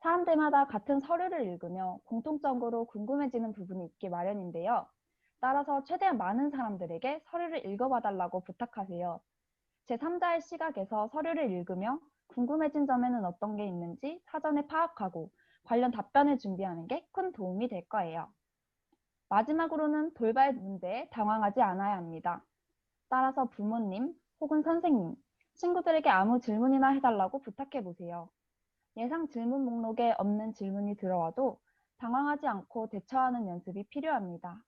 사람들마다 같은 서류를 읽으며 공통적으로 궁금해지는 부분이 있기 마련인데요. 따라서 최대한 많은 사람들에게 서류를 읽어봐 달라고 부탁하세요. 제3자의 시각에서 서류를 읽으며 궁금해진 점에는 어떤 게 있는지 사전에 파악하고 관련 답변을 준비하는 게 큰 도움이 될 거예요. 마지막으로는 돌발 문제에 당황하지 않아야 합니다. 따라서 부모님 혹은 선생님, 친구들에게 아무 질문이나 해달라고 부탁해보세요. 예상 질문 목록에 없는 질문이 들어와도 당황하지 않고 대처하는 연습이 필요합니다.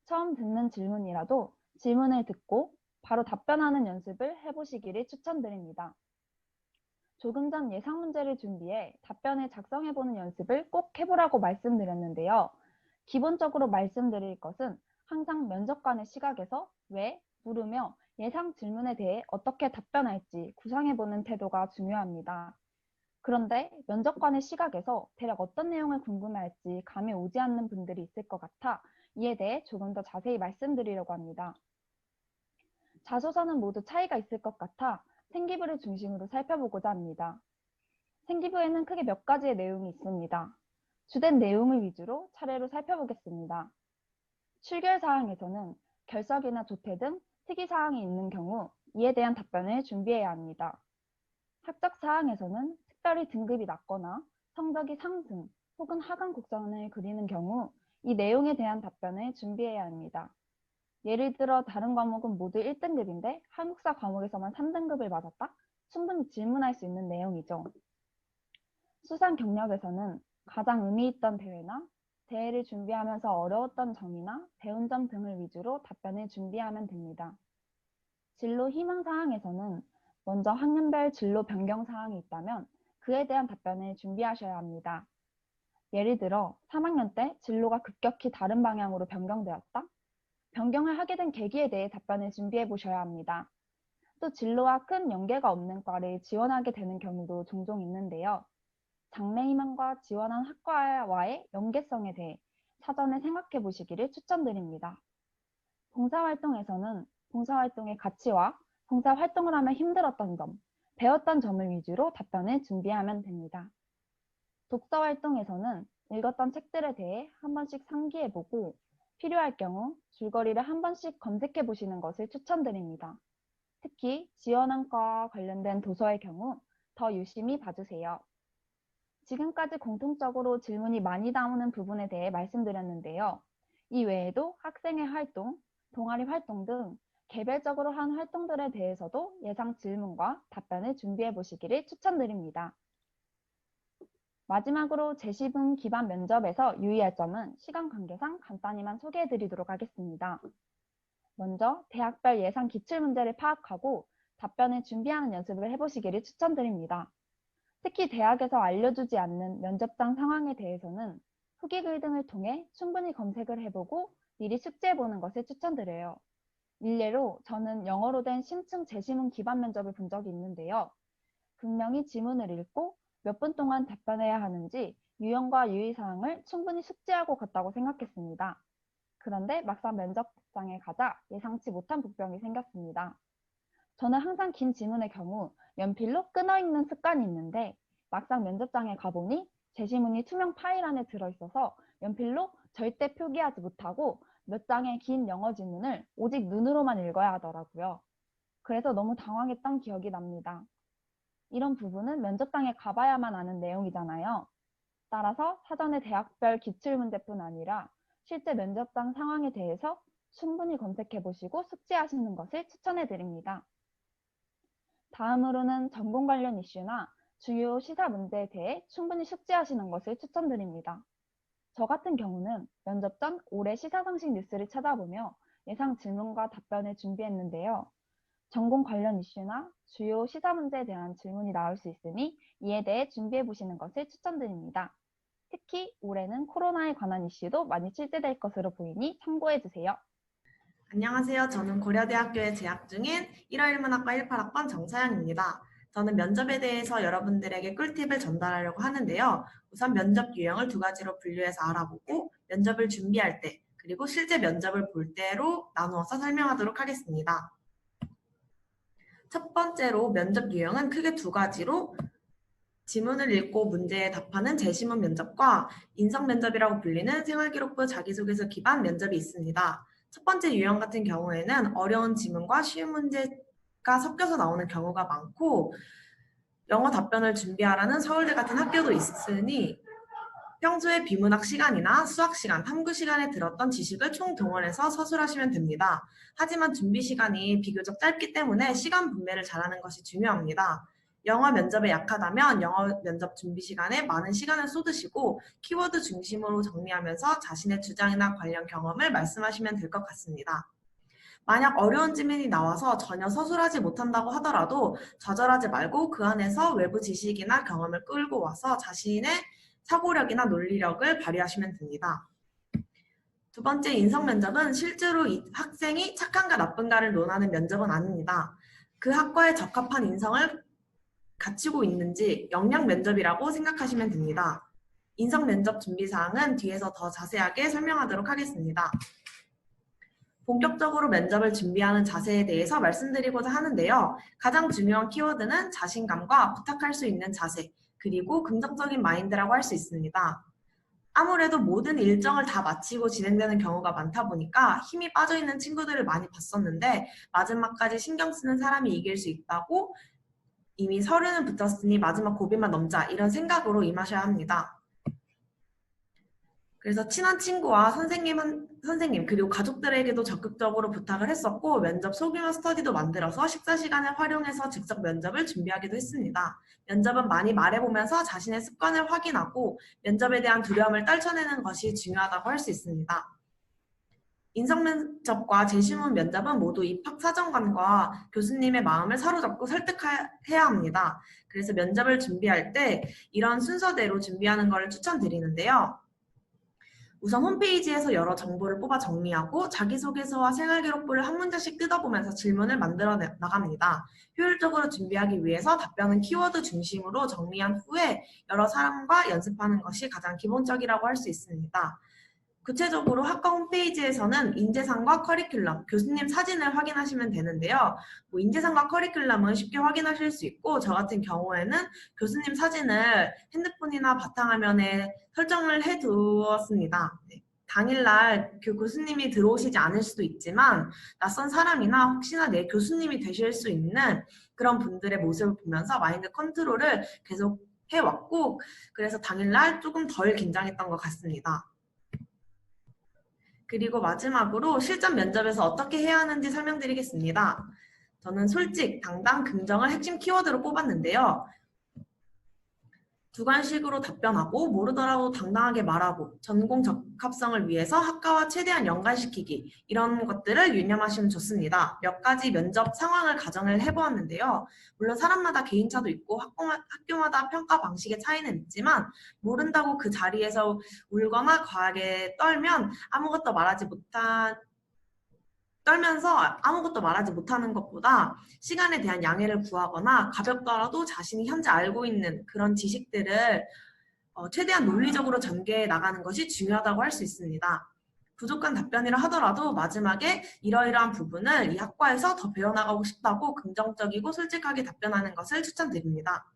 처음 듣는 질문이라도 질문을 듣고 바로 답변하는 연습을 해보시기를 추천드립니다. 조금 전 예상 문제를 준비해 답변을 작성해보는 연습을 꼭 해보라고 말씀드렸는데요. 기본적으로 말씀드릴 것은 항상 면접관의 시각에서 왜, 물으며 예상 질문에 대해 어떻게 답변할지 구상해보는 태도가 중요합니다. 그런데 면접관의 시각에서 대략 어떤 내용을 궁금해할지 감이 오지 않는 분들이 있을 것 같아 이에 대해 조금 더 자세히 말씀드리려고 합니다. 자소서는 모두 차이가 있을 것 같아 생기부를 중심으로 살펴보고자 합니다. 생기부에는 크게 몇 가지의 내용이 있습니다. 주된 내용을 위주로 차례로 살펴보겠습니다. 출결사항에서는 결석이나 조퇴 등 특이사항이 있는 경우 이에 대한 답변을 준비해야 합니다. 학적사항에서는 특별히 등급이 낮거나 성적이 상승 혹은 하강 곡선을 그리는 경우 이 내용에 대한 답변을 준비해야 합니다. 예를 들어 다른 과목은 모두 1등급인데 한국사 과목에서만 3등급을 받았다? 충분히 질문할 수 있는 내용이죠. 수상 경력에서는 가장 의미 있던 대회나 대회를 준비하면서 어려웠던 점이나 배운 점 등을 위주로 답변을 준비하면 됩니다. 진로 희망 사항에서는 먼저 학년별 진로 변경 사항이 있다면 그에 대한 답변을 준비하셔야 합니다. 예를 들어 3학년 때 진로가 급격히 다른 방향으로 변경되었다? 변경을 하게 된 계기에 대해 답변을 준비해 보셔야 합니다. 또 진로와 큰 연계가 없는 과를 지원하게 되는 경우도 종종 있는데요. 장래희망과 지원한 학과와의 연계성에 대해 사전에 생각해 보시기를 추천드립니다. 봉사활동에서는 봉사활동의 가치와 봉사활동을 하며 힘들었던 점, 배웠던 점을 위주로 답변을 준비하면 됩니다. 독서활동에서는 읽었던 책들에 대해 한 번씩 상기해보고 필요할 경우 줄거리를 한 번씩 검색해 보시는 것을 추천드립니다. 특히 지원한 과와 관련된 도서의 경우 더 유심히 봐주세요. 지금까지 공통적으로 질문이 많이 나오는 부분에 대해 말씀드렸는데요. 이 외에도 학생의 활동, 동아리 활동 등 개별적으로 한 활동들에 대해서도 예상 질문과 답변을 준비해 보시기를 추천드립니다. 마지막으로 제시분 기반 면접에서 유의할 점은 시간 관계상 간단히만 소개해 드리도록 하겠습니다. 먼저 대학별 예상 기출문제를 파악하고 답변을 준비하는 연습을 해보시기를 추천드립니다. 특히 대학에서 알려주지 않는 면접장 상황에 대해서는 후기글 등을 통해 충분히 검색을 해보고 미리 숙지해보는 것을 추천드려요. 일례로 저는 영어로 된 심층 제시문 기반 면접을 본 적이 있는데요. 분명히 지문을 읽고 몇 분 동안 답변해야 하는지 유형과 유의사항을 충분히 숙지하고 갔다고 생각했습니다. 그런데 막상 면접장에 가자 예상치 못한 복병이 생겼습니다. 저는 항상 긴 지문의 경우 연필로 끊어 읽는 습관이 있는데 막상 면접장에 가보니 제시문이 투명 파일 안에 들어있어서 연필로 절대 표기하지 못하고 몇 장의 긴 영어 지문을 오직 눈으로만 읽어야 하더라고요. 그래서 너무 당황했던 기억이 납니다. 이런 부분은 면접장에 가봐야만 아는 내용이잖아요. 따라서 사전에 대학별 기출문제뿐 아니라 실제 면접장 상황에 대해서 충분히 검색해보시고 숙지하시는 것을 추천해드립니다. 다음으로는 전공 관련 이슈나 주요 시사 문제에 대해 충분히 숙지하시는 것을 추천드립니다. 저 같은 경우는 면접 전 올해 시사상식 뉴스를 찾아보며 예상 질문과 답변을 준비했는데요. 전공 관련 이슈나 주요 시사 문제에 대한 질문이 나올 수 있으니 이에 대해 준비해 보시는 것을 추천드립니다. 특히 올해는 코로나에 관한 이슈도 많이 출제될 것으로 보이니 참고해 주세요. 안녕하세요. 저는 고려대학교에 재학 중인 1화1문학과 18학번 정사연입니다. 저는 면접에 대해서 여러분들에게 꿀팁을 전달하려고 하는데요. 우선 면접 유형을 두 가지로 분류해서 알아보고 면접을 준비할 때 그리고 실제 면접을 볼 때로 나누어서 설명하도록 하겠습니다. 첫 번째로 면접 유형은 크게 두 가지로 지문을 읽고 문제에 답하는 제시문 면접과 인성 면접이라고 불리는 생활기록부 자기소개서 기반 면접이 있습니다. 첫 번째 유형 같은 경우에는 어려운 지문과 쉬운 문제가 섞여서 나오는 경우가 많고 영어 답변을 준비하라는 서울대 같은 학교도 있으니 평소에 비문학 시간이나 수학 시간, 탐구 시간에 들었던 지식을 총동원해서 서술하시면 됩니다. 하지만 준비 시간이 비교적 짧기 때문에 시간 분배를 잘하는 것이 중요합니다. 영어 면접에 약하다면 영어 면접 준비 시간에 많은 시간을 쏟으시고 키워드 중심으로 정리하면서 자신의 주장이나 관련 경험을 말씀하시면 될 것 같습니다. 만약 어려운 질문이 나와서 전혀 서술하지 못한다고 하더라도 좌절하지 말고 그 안에서 외부 지식이나 경험을 끌고 와서 자신의 사고력이나 논리력을 발휘하시면 됩니다. 두 번째 인성 면접은 실제로 이 학생이 착한가 나쁜가를 논하는 면접은 아닙니다. 그 학과에 적합한 인성을 갖추고 있는지 역량 면접이라고 생각하시면 됩니다. 인성 면접 준비 사항은 뒤에서 더 자세하게 설명하도록 하겠습니다. 본격적으로 면접을 준비하는 자세에 대해서 말씀드리고자 하는데요. 가장 중요한 키워드는 자신감과 부탁할 수 있는 자세, 그리고 긍정적인 마인드라고 할 수 있습니다. 아무래도 모든 일정을 다 마치고 진행되는 경우가 많다 보니까 힘이 빠져있는 친구들을 많이 봤었는데 마지막까지 신경 쓰는 사람이 이길 수 있다고 이미 서류는 붙었으니 마지막 고비만 넘자 이런 생각으로 임하셔야 합니다. 그래서 친한 친구와 선생님 그리고 가족들에게도 적극적으로 부탁을 했었고 면접 소규모 스터디도 만들어서 식사 시간을 활용해서 직접 면접을 준비하기도 했습니다. 면접은 많이 말해보면서 자신의 습관을 확인하고 면접에 대한 두려움을 떨쳐내는 것이 중요하다고 할 수 있습니다. 인성 면접과 재심문 면접은 모두 입학사정관과 교수님의 마음을 사로잡고 설득해야 합니다. 그래서 면접을 준비할 때 이런 순서대로 준비하는 것을 추천드리는데요. 우선 홈페이지에서 여러 정보를 뽑아 정리하고 자기소개서와 생활기록부를 한 문제씩 뜯어보면서 질문을 만들어 나갑니다. 효율적으로 준비하기 위해서 답변은 키워드 중심으로 정리한 후에 여러 사람과 연습하는 것이 가장 기본적이라고 할 수 있습니다. 구체적으로 학과 홈페이지에서는 인재상과 커리큘럼, 교수님 사진을 확인하시면 되는데요. 인재상과 커리큘럼은 쉽게 확인하실 수 있고 저 같은 경우에는 교수님 사진을 핸드폰이나 바탕화면에 설정을 해두었습니다. 네. 당일날 그 교수님이 들어오시지 않을 수도 있지만 낯선 사람이나 혹시나 내 교수님이 되실 수 있는 그런 분들의 모습을 보면서 마인드 컨트롤을 계속 해왔고 그래서 당일날 조금 덜 긴장했던 것 같습니다. 그리고 마지막으로 실전 면접에서 어떻게 해야 하는지 설명드리겠습니다. 저는 솔직, 당당, 긍정을 핵심 키워드로 꼽았는데요. 주관식으로 답변하고 모르더라도 당당하게 말하고 전공 적합성을 위해서 학과와 최대한 연관시키기 이런 것들을 유념하시면 좋습니다. 몇 가지 면접 상황을 가정을 해보았는데요. 물론 사람마다 개인차도 있고 학교마다 평가 방식의 차이는 있지만 모른다고 그 자리에서 울거나 과하게 떨면서 아무것도 말하지 못하는 것보다 시간에 대한 양해를 구하거나 가볍더라도 자신이 현재 알고 있는 그런 지식들을 최대한 논리적으로 전개해 나가는 것이 중요하다고 할 수 있습니다. 부족한 답변이라 하더라도 마지막에 이러이러한 부분을 이 학과에서 더 배워나가고 싶다고 긍정적이고 솔직하게 답변하는 것을 추천드립니다.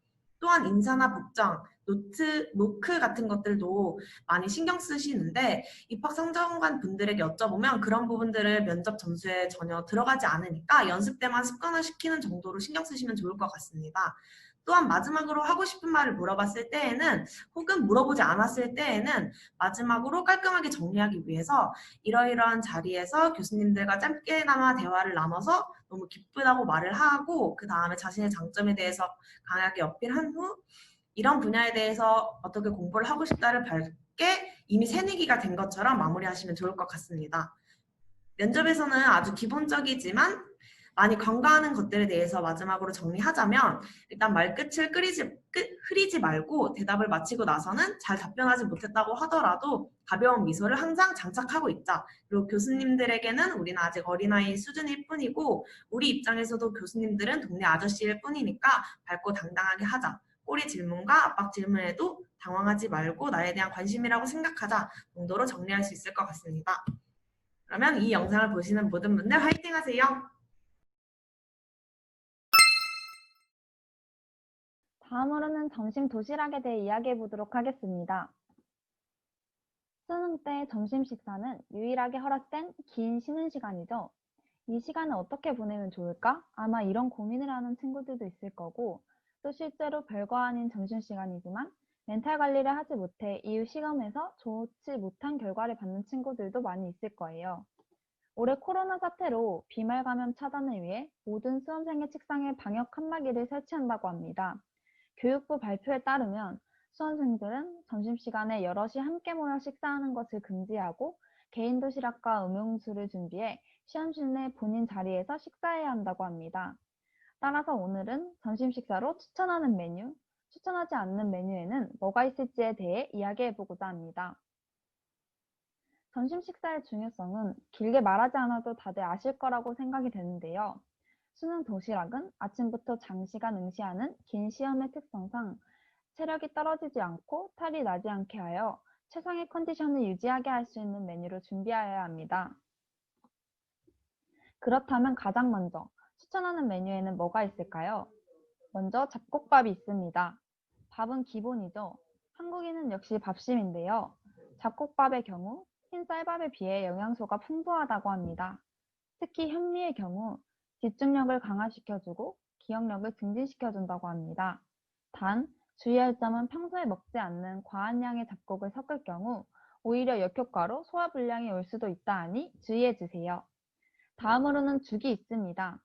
또한 인사나 복장, 노크 같은 것들도 많이 신경 쓰시는데 입학상정관 분들에게 여쭤보면 그런 부분들을 면접 점수에 전혀 들어가지 않으니까 연습 때만 습관화시키는 정도로 신경 쓰시면 좋을 것 같습니다. 또한 마지막으로 하고 싶은 말을 물어봤을 때에는 혹은 물어보지 않았을 때에는 마지막으로 깔끔하게 정리하기 위해서 이러이러한 자리에서 교수님들과 짧게나마 대화를 나눠서 너무 기쁘다고 말을 하고 그 다음에 자신의 장점에 대해서 강하게 어필한 후 이런 분야에 대해서 어떻게 공부를 하고 싶다를 밝게 이미 새내기가 된 것처럼 마무리하시면 좋을 것 같습니다. 면접에서는 아주 기본적이지만 많이 간과하는 것들에 대해서 마지막으로 정리하자면 일단 말끝을 흐리지 말고 대답을 마치고 나서는 잘 답변하지 못했다고 하더라도 가벼운 미소를 항상 장착하고 있자. 그리고 교수님들에게는 우리는 아직 어린아이 수준일 뿐이고 우리 입장에서도 교수님들은 동네 아저씨일 뿐이니까 밝고 당당하게 하자. 꼬리 질문과 압박 질문에도 당황하지 말고 나에 대한 관심이라고 생각하자 정도로 정리할 수 있을 것 같습니다. 그러면 이 영상을 보시는 모든 분들 화이팅 하세요! 다음으로는 점심 도시락에 대해 이야기해 보도록 하겠습니다. 수능 때 점심 식사는 유일하게 허락된 긴 쉬는 시간이죠. 이 시간을 어떻게 보내면 좋을까? 아마 이런 고민을 하는 친구들도 있을 거고 또 실제로 별거 아닌 점심시간이지만 멘탈 관리를 하지 못해 이후 시험에서 좋지 못한 결과를 받는 친구들도 많이 있을 거예요. 올해 코로나 사태로 비말 감염 차단을 위해 모든 수험생의 책상에 방역 칸막이를 설치한다고 합니다. 교육부 발표에 따르면 수험생들은 점심시간에 여럿이 함께 모여 식사하는 것을 금지하고 개인 도시락과 음용수를 준비해 시험실 내 본인 자리에서 식사해야 한다고 합니다. 따라서 오늘은 점심 식사로 추천하는 메뉴, 추천하지 않는 메뉴에는 뭐가 있을지에 대해 이야기해보고자 합니다. 점심 식사의 중요성은 길게 말하지 않아도 다들 아실 거라고 생각이 되는데요. 수능 도시락은 아침부터 장시간 응시하는 긴 시험의 특성상 체력이 떨어지지 않고 탈이 나지 않게 하여 최상의 컨디션을 유지하게 할 수 있는 메뉴로 준비하여야 합니다. 그렇다면 가장 먼저 추천하는 메뉴에는 뭐가 있을까요? 먼저 잡곡밥이 있습니다. 밥은 기본이죠. 한국인은 역시 밥심인데요. 잡곡밥의 경우 흰 쌀밥에 비해 영양소가 풍부하다고 합니다. 특히 현미의 경우 집중력을 강화시켜주고 기억력을 증진시켜준다고 합니다. 단, 주의할 점은 평소에 먹지 않는 과한 양의 잡곡을 섞을 경우 오히려 역효과로 소화불량이 올 수도 있다 하니 주의해주세요. 다음으로는 죽이 있습니다.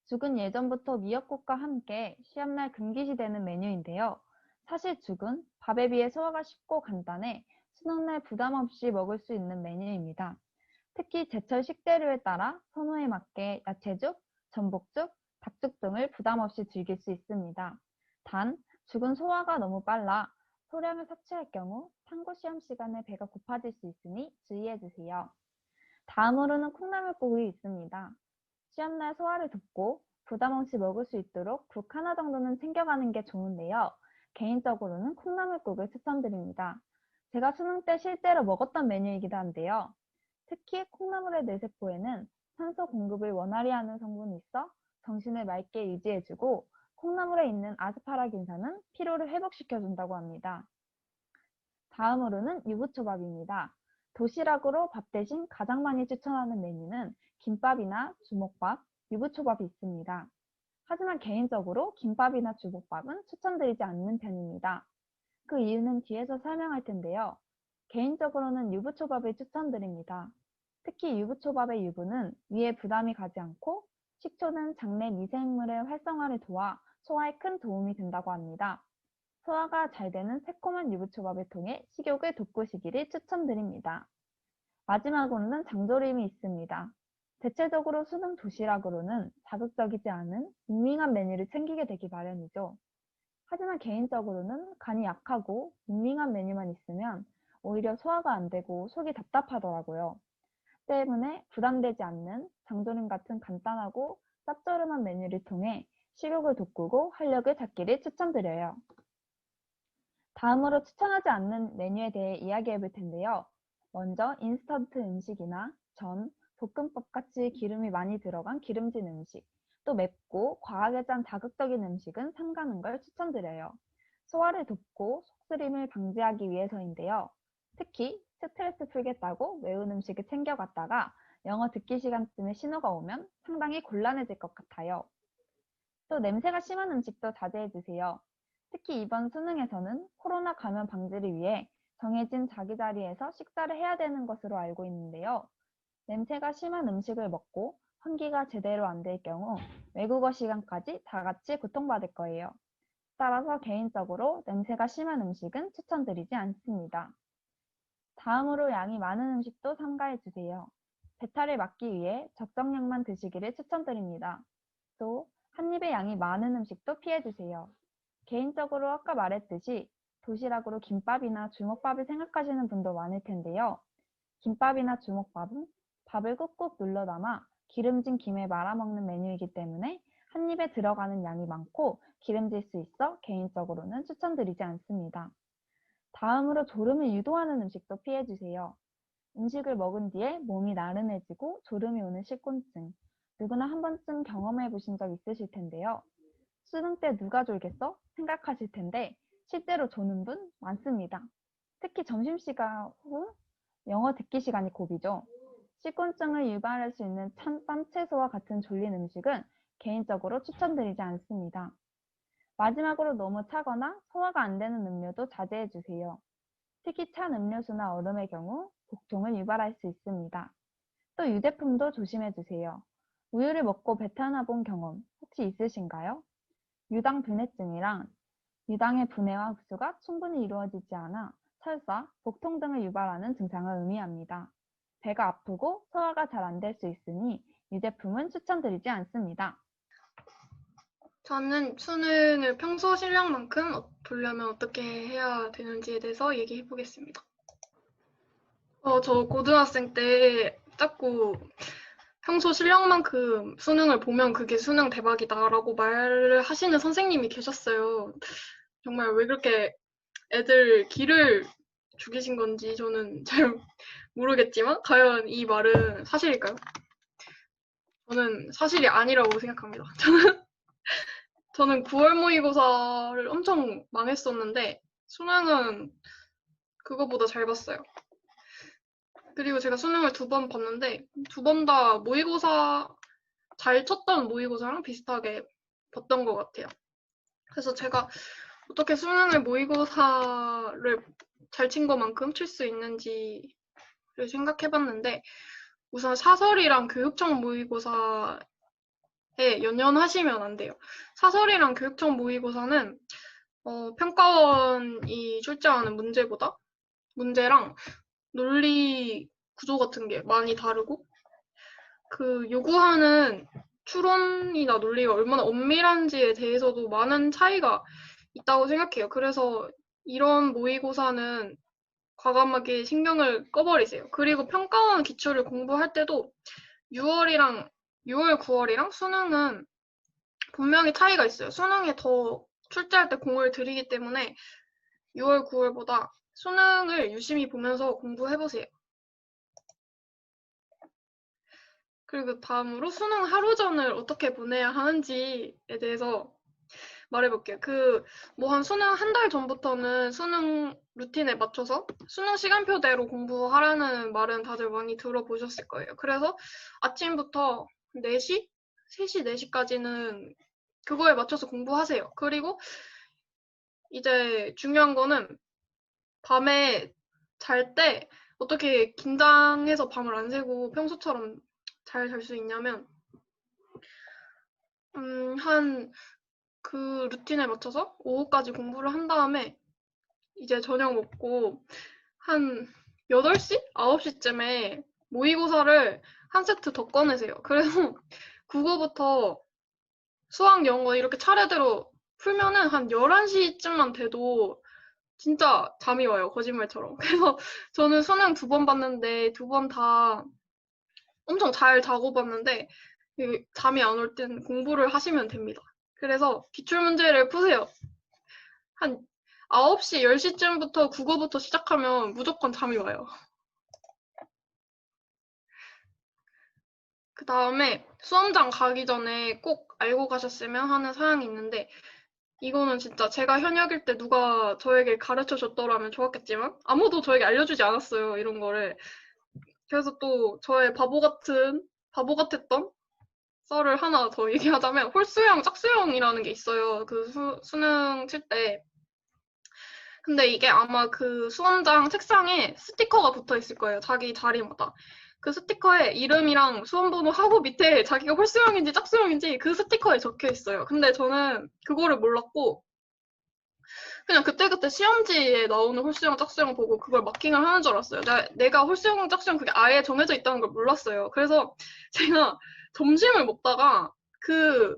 죽은 예전부터 미역국과 함께 시험날 금기시되는 메뉴인데요. 사실 죽은 밥에 비해 소화가 쉽고 간단해 수능날 부담 없이 먹을 수 있는 메뉴입니다. 특히 제철 식재료에 따라 선호에 맞게 야채죽, 전복죽, 닭죽 등을 부담 없이 즐길 수 있습니다. 단, 죽은 소화가 너무 빨라 소량을 섭취할 경우 상고 시험 시간에 배가 고파질 수 있으니 주의해주세요. 다음으로는 콩나물국이 있습니다. 시험날 소화를 돕고 부담 없이 먹을 수 있도록 국 하나 정도는 챙겨가는 게 좋은데요. 개인적으로는 콩나물국을 추천드립니다. 제가 수능 때 실제로 먹었던 메뉴이기도 한데요. 특히 콩나물의 뇌세포에는 산소 공급을 원활히 하는 성분이 있어 정신을 맑게 유지해주고 콩나물에 있는 아스파라긴산은 피로를 회복시켜준다고 합니다. 다음으로는 유부초밥입니다. 도시락으로 밥 대신 가장 많이 추천하는 메뉴는 김밥이나 주먹밥, 유부초밥이 있습니다. 하지만 개인적으로 김밥이나 주먹밥은 추천드리지 않는 편입니다. 그 이유는 뒤에서 설명할 텐데요. 개인적으로는 유부초밥을 추천드립니다. 특히 유부초밥의 유부는 위에 부담이 가지 않고 식초는 장내 미생물의 활성화를 도와 소화에 큰 도움이 된다고 합니다. 소화가 잘 되는 새콤한 유부초밥을 통해 식욕을 돋구시기를 추천드립니다. 마지막으로는 장조림이 있습니다. 대체적으로 수능 도시락으로는 자극적이지 않은 밍밍한 메뉴를 챙기게 되기 마련이죠. 하지만 개인적으로는 간이 약하고 밍밍한 메뉴만 있으면 오히려 소화가 안 되고 속이 답답하더라고요. 때문에 부담되지 않는 장조림 같은 간단하고 짭조름한 메뉴를 통해 식욕을 돋구고 활력을 찾기를 추천드려요. 다음으로 추천하지 않는 메뉴에 대해 이야기해 볼 텐데요. 먼저 인스턴트 음식이나 전, 볶음밥 같이 기름이 많이 들어간 기름진 음식, 또 맵고 과하게 짠 자극적인 음식은 삼가는 걸 추천드려요. 소화를 돕고 속쓰림을 방지하기 위해서인데요. 특히 스트레스 풀겠다고 매운 음식을 챙겨갔다가 영어 듣기 시간쯤에 신호가 오면 상당히 곤란해질 것 같아요. 또 냄새가 심한 음식도 자제해주세요. 특히 이번 수능에서는 코로나 감염 방지를 위해 정해진 자기 자리에서 식사를 해야 되는 것으로 알고 있는데요. 냄새가 심한 음식을 먹고 환기가 제대로 안 될 경우 외국어 시간까지 다 같이 고통받을 거예요. 따라서 개인적으로 냄새가 심한 음식은 추천드리지 않습니다. 다음으로 양이 많은 음식도 삼가해주세요. 배탈을 막기 위해 적정량만 드시기를 추천드립니다. 또 한 입의 양이 많은 음식도 피해주세요. 개인적으로 아까 말했듯이 도시락으로 김밥이나 주먹밥을 생각하시는 분도 많을 텐데요. 김밥이나 주먹밥은 밥을 꾹꾹 눌러 담아 기름진 김에 말아먹는 메뉴이기 때문에 한 입에 들어가는 양이 많고 기름질 수 있어 개인적으로는 추천드리지 않습니다. 다음으로 졸음을 유도하는 음식도 피해주세요. 음식을 먹은 뒤에 몸이 나른해지고 졸음이 오는 식곤증. 누구나 한 번쯤 경험해 보신 적 있으실 텐데요. 수능 때 누가 졸겠어? 생각하실 텐데 실제로 조는 분 많습니다. 특히 점심시간 후 영어 듣기 시간이 고비죠. 식곤증을 유발할 수 있는 쌈채소와 같은 졸린 음식은 개인적으로 추천드리지 않습니다. 마지막으로 너무 차거나 소화가 안 되는 음료도 자제해 주세요. 특히 찬 음료수나 얼음의 경우 복통을 유발할 수 있습니다. 또 유제품도 조심해 주세요. 우유를 먹고 배탈 나본 경험 혹시 있으신가요? 유당 분해증이랑 유당의 분해와 흡수가 충분히 이루어지지 않아 설사, 복통 등을 유발하는 증상을 의미합니다. 배가 아프고 소화가 잘 안 될 수 있으니 유제품은 추천드리지 않습니다. 저는 수능을 평소 실력만큼 보려면 어떻게 해야 되는지에 대해서 얘기해 보겠습니다. 저 고등학생 때 자꾸 평소 실력만큼 수능을 보면 그게 수능 대박이다라고 말을 하시는 선생님이 계셨어요. 정말 왜 그렇게 애들 기를 죽이신 건지 저는 잘 모르겠지만 과연 이 말은 사실일까요? 저는 사실이 아니라고 생각합니다. 저는 9월 모의고사를 엄청 망했었는데 수능은 그거보다 잘 봤어요. 그리고 제가 수능을 2번 봤는데 2번 다 모의고사 잘 쳤던 모의고사랑 비슷하게 봤던 것 같아요. 그래서 제가 어떻게 수능을 모의고사를 잘 친 것만큼 칠 수 있는지를 생각해봤는데 우선 사설이랑 교육청 모의고사에 연연하시면 안 돼요. 사설이랑 교육청 모의고사는 평가원이 출제하는 문제랑 논리 구조 같은 게 많이 다르고 그 요구하는 추론이나 논리가 얼마나 엄밀한지에 대해서도 많은 차이가 있다고 생각해요. 그래서 이런 모의고사는 과감하게 신경을 꺼버리세요. 그리고 평가원 기출을 공부할 때도 6월, 9월이랑 수능은 분명히 차이가 있어요. 수능에 더 출제할 때 공을 들이기 때문에 6월, 9월보다 수능을 유심히 보면서 공부해보세요. 그리고 다음으로 수능 하루 전을 어떻게 보내야 하는지에 대해서 말해볼게요. 한 수능 한 달 전부터는 수능 루틴에 맞춰서 수능 시간표대로 공부하라는 말은 다들 많이 들어보셨을 거예요. 그래서 아침부터 4시? 3시, 4시까지는 그거에 맞춰서 공부하세요. 그리고 이제 중요한 거는 밤에 잘 때 어떻게 긴장해서 밤을 안 새고 평소처럼 잘 잘 수 있냐면 그 루틴에 맞춰서 오후까지 공부를 한 다음에 이제 저녁 먹고 한 8시? 9시쯤에 모의고사를 한 세트 더 꺼내세요. 그래서 국어부터 수학, 영어 이렇게 차례대로 풀면은 한 11시쯤만 돼도 진짜 잠이 와요. 거짓말처럼. 그래서 저는 수능 2번 봤는데 2번 다 엄청 잘 자고 봤는데 잠이 안 올 땐 공부를 하시면 됩니다. 그래서 기출문제를 푸세요. 한 9시, 10시쯤부터 국어부터 시작하면 무조건 잠이 와요. 그 다음에 수험장 가기 전에 꼭 알고 가셨으면 하는 사항이 있는데 이거는 진짜 제가 현역일 때 누가 저에게 가르쳐 줬더라면 좋았겠지만 아무도 저에게 알려주지 않았어요. 이런 거를. 그래서 또 저의 바보 같았던 썰을 하나 더 얘기하자면 홀수형, 짝수형이라는 게 있어요. 그 수능 칠 때. 근데 이게 아마 그 수험장 책상에 스티커가 붙어 있을 거예요. 자기 자리마다. 그 스티커에 이름이랑 수험번호하고 밑에 자기가 홀수형인지 짝수형인지 그 스티커에 적혀 있어요. 근데 저는 그거를 몰랐고 그냥 그때그때 시험지에 나오는 홀수형, 짝수형 보고 그걸 마킹을 하는 줄 알았어요. 내가 홀수형, 짝수형 그게 아예 정해져 있다는 걸 몰랐어요. 그래서 제가 점심을 먹다가 그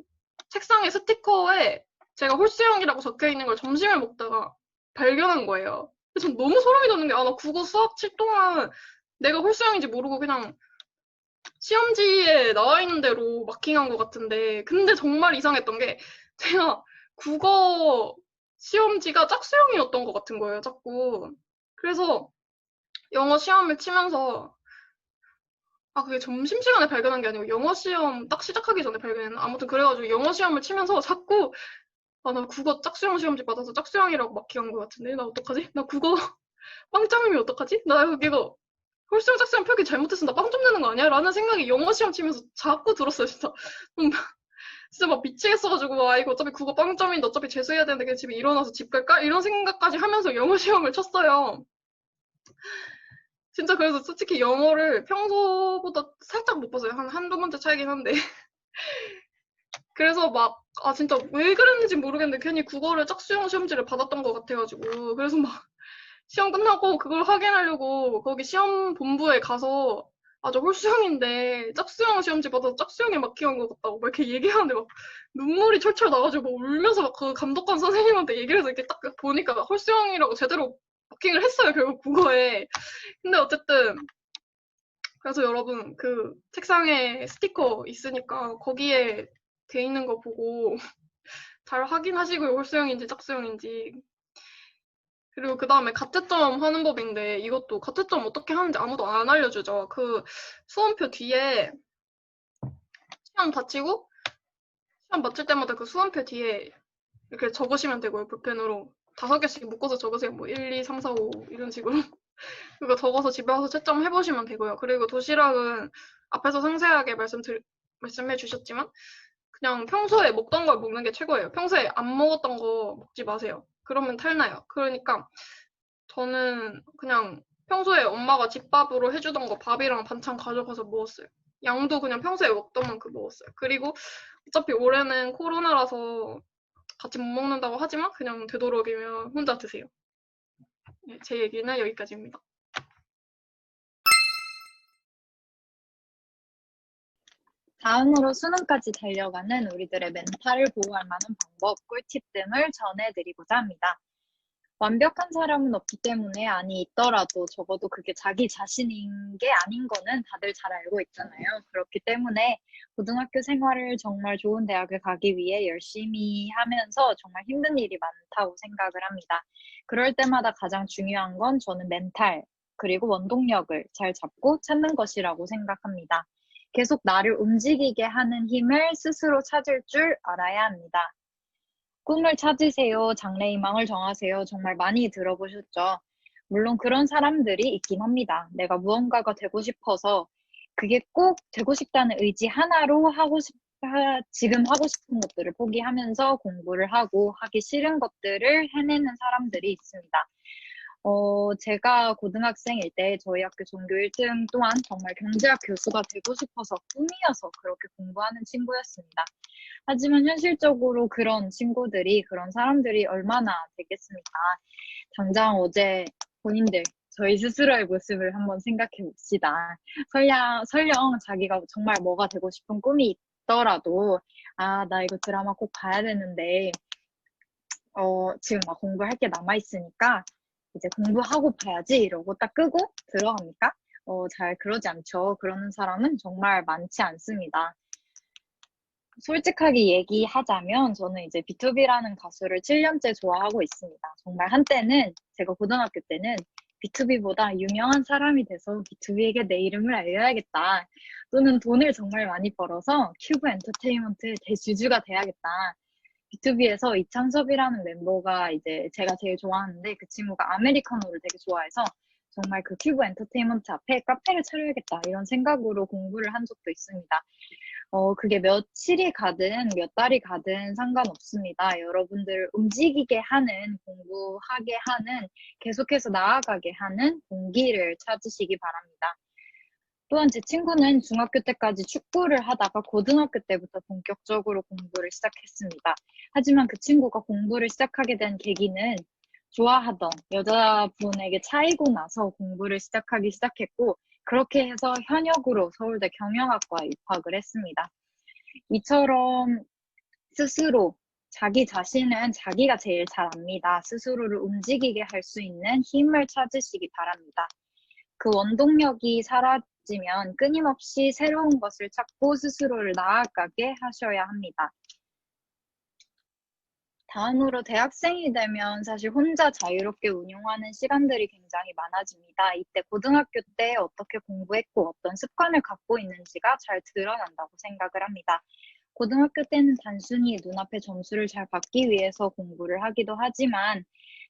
책상의 스티커에 제가 홀수형이라고 적혀 있는 걸 점심을 먹다가 발견한 거예요. 그래서 전 너무 소름이 돋는 게 나 국어 수학 칠 동안 내가 홀수형인지 모르고 그냥 시험지에 나와 있는 대로 마킹한 것 같은데 근데 정말 이상했던 게 제가 국어 시험지가 짝수형이었던 것 같은 거예요, 자꾸. 그래서 영어 시험을 치면서 그게 점심시간에 발견한 게 아니고 영어 시험 딱 시작하기 전에 발견했나? 아무튼 그래가지고 영어 시험을 치면서 자꾸 나 국어 짝수형 시험지 받아서 짝수형이라고 마킹한 것 같은데 나 어떡하지? 나 국어 빵점이면 어떡하지? 나 이거 홀수형 짝수형 표기 잘못해서 나 빵점 내는 거 아니야? 라는 생각이 영어 시험 치면서 자꾸 들었어요, 진짜. 진짜 막 미치겠어가지고 이거 어차피 국어 빵점인데 어차피 재수해야 되는데 그냥 집에 일어나서 집 갈까? 이런 생각까지 하면서 영어 시험을 쳤어요. 진짜 그래서 솔직히 영어를 평소보다 살짝 못 봤어요. 한두 문제 차이긴 한데. 그래서 진짜 왜 그랬는지 모르겠는데 괜히 국어를 짝수형 시험지를 받았던 것 같아가지고 그래서 막 시험 끝나고 그걸 확인하려고 거기 시험 본부에 가서 저 홀수형인데 짝수형 시험지 받아서 짝수형에 마킹한 것 같다고 막 이렇게 얘기하는데 막 눈물이 철철 나가지고 막 울면서 막 그 감독관 선생님한테 얘기를 해서 이렇게 딱 보니까 홀수형이라고 제대로 버킹을 했어요, 결국 국어에. 근데 어쨌든 그래서 여러분 그 책상에 스티커 있으니까 거기에 돼 있는 거 보고 잘 확인하시고요. 홀수형인지 짝수형인지. 그리고 그 다음에 가채점 하는 법인데 이것도 가채점 어떻게 하는지 아무도 안 알려주죠. 그 수험표 뒤에 시험 마치고 시험 마칠 때마다 그 수험표 뒤에 이렇게 적으시면 되고요. 볼펜으로 5개씩 묶어서 적으세요. 뭐 1, 2, 3, 4, 5 이런 식으로. 그거 적어서 집에 와서 채점해 보시면 되고요. 그리고 도시락은 앞에서 상세하게 말씀해 주셨지만 그냥 평소에 먹던 걸 먹는 게 최고예요. 평소에 안 먹었던 거 먹지 마세요. 그러면 탈나요. 그러니까 저는 그냥 평소에 엄마가 집밥으로 해주던 거 밥이랑 반찬 가져가서 먹었어요. 양도 그냥 평소에 먹던 만큼 먹었어요. 그리고 어차피 올해는 코로나라서 같이 못 먹는다고 하지만 그냥 되도록이면 혼자 드세요. 네, 제 얘기는 여기까지입니다. 다음으로 수능까지 달려가는 우리들의 멘탈을 보호할 만한 방법, 꿀팁 등을 전해드리고자 합니다. 완벽한 사람은 없기 때문에 아니 있더라도 적어도 그게 자기 자신인 게 아닌 거는 다들 잘 알고 있잖아요. 그렇기 때문에 고등학교 생활을 정말 좋은 대학을 가기 위해 열심히 하면서 정말 힘든 일이 많다고 생각을 합니다. 그럴 때마다 가장 중요한 건 저는 멘탈, 그리고 원동력을 잘 잡고 찾는 것이라고 생각합니다. 계속 나를 움직이게 하는 힘을 스스로 찾을 줄 알아야 합니다. 꿈을 찾으세요. 장래희망을 정하세요. 정말 많이 들어보셨죠? 물론 그런 사람들이 있긴 합니다. 내가 무언가가 되고 싶어서 그게 꼭 되고 싶다는 의지 하나로 지금 하고 싶은 것들을 포기하면서 공부를 하고 하기 싫은 것들을 해내는 사람들이 있습니다. 제가 고등학생일 때 저희 학교 전교 1등 또한 정말 경제학 교수가 되고 싶어서 꿈이어서 그렇게 공부하는 친구였습니다. 하지만 현실적으로 그런 친구들이, 그런 사람들이 얼마나 되겠습니까? 당장 어제 본인들, 저희 스스로의 모습을 한번 생각해 봅시다. 설령 자기가 정말 뭐가 되고 싶은 꿈이 있더라도, 나 이거 드라마 꼭 봐야 되는데, 지금 막 공부할 게 남아있으니까, 이제 공부하고 봐야지 이러고 딱 끄고 들어갑니까? 잘 그러지 않죠. 그러는 사람은 정말 많지 않습니다. 솔직하게 얘기하자면 저는 이제 B2B라는 가수를 7년째 좋아하고 있습니다. 정말 한때는 제가 고등학교 때는 B2B보다 유명한 사람이 돼서 B2B에게 내 이름을 알려야겠다. 또는 돈을 정말 많이 벌어서 큐브 엔터테인먼트의 대주주가 돼야겠다. B2B에서 이창섭이라는 멤버가 이제 제가 제일 좋아하는데 그 친구가 아메리카노를 되게 좋아해서 정말 그 큐브 엔터테인먼트 앞에 카페를 차려야겠다 이런 생각으로 공부를 한 적도 있습니다. 그게 며칠이 가든 몇 달이 가든 상관없습니다. 여러분들을 움직이게 하는, 공부하게 하는, 계속해서 나아가게 하는 동기를 찾으시기 바랍니다. 또한 제 친구는 중학교 때까지 축구를 하다가 고등학교 때부터 본격적으로 공부를 시작했습니다. 하지만 그 친구가 공부를 시작하게 된 계기는 좋아하던 여자분에게 차이고 나서 공부를 시작하기 시작했고 그렇게 해서 현역으로 서울대 경영학과에 입학을 했습니다. 이처럼 스스로 자기 자신은 자기가 제일 잘 압니다. 스스로를 움직이게 할 수 있는 힘을 찾으시기 바랍니다. 그 원동력이 사라지면 끊임없이 새로운 것을 찾고 스스로를 나아가게 하셔야 합니다. 다음으로 대학생이 되면 사실 혼자 자유롭게 운용하는 시간들이 굉장히 많아집니다. 이때 고등학교 때 어떻게 공부했고 어떤 습관을 갖고 있는지가 잘 드러난다고 생각을 합니다. 고등학교 때는 단순히 눈앞의 점수를 잘 받기 위해서 공부를 하기도 하지만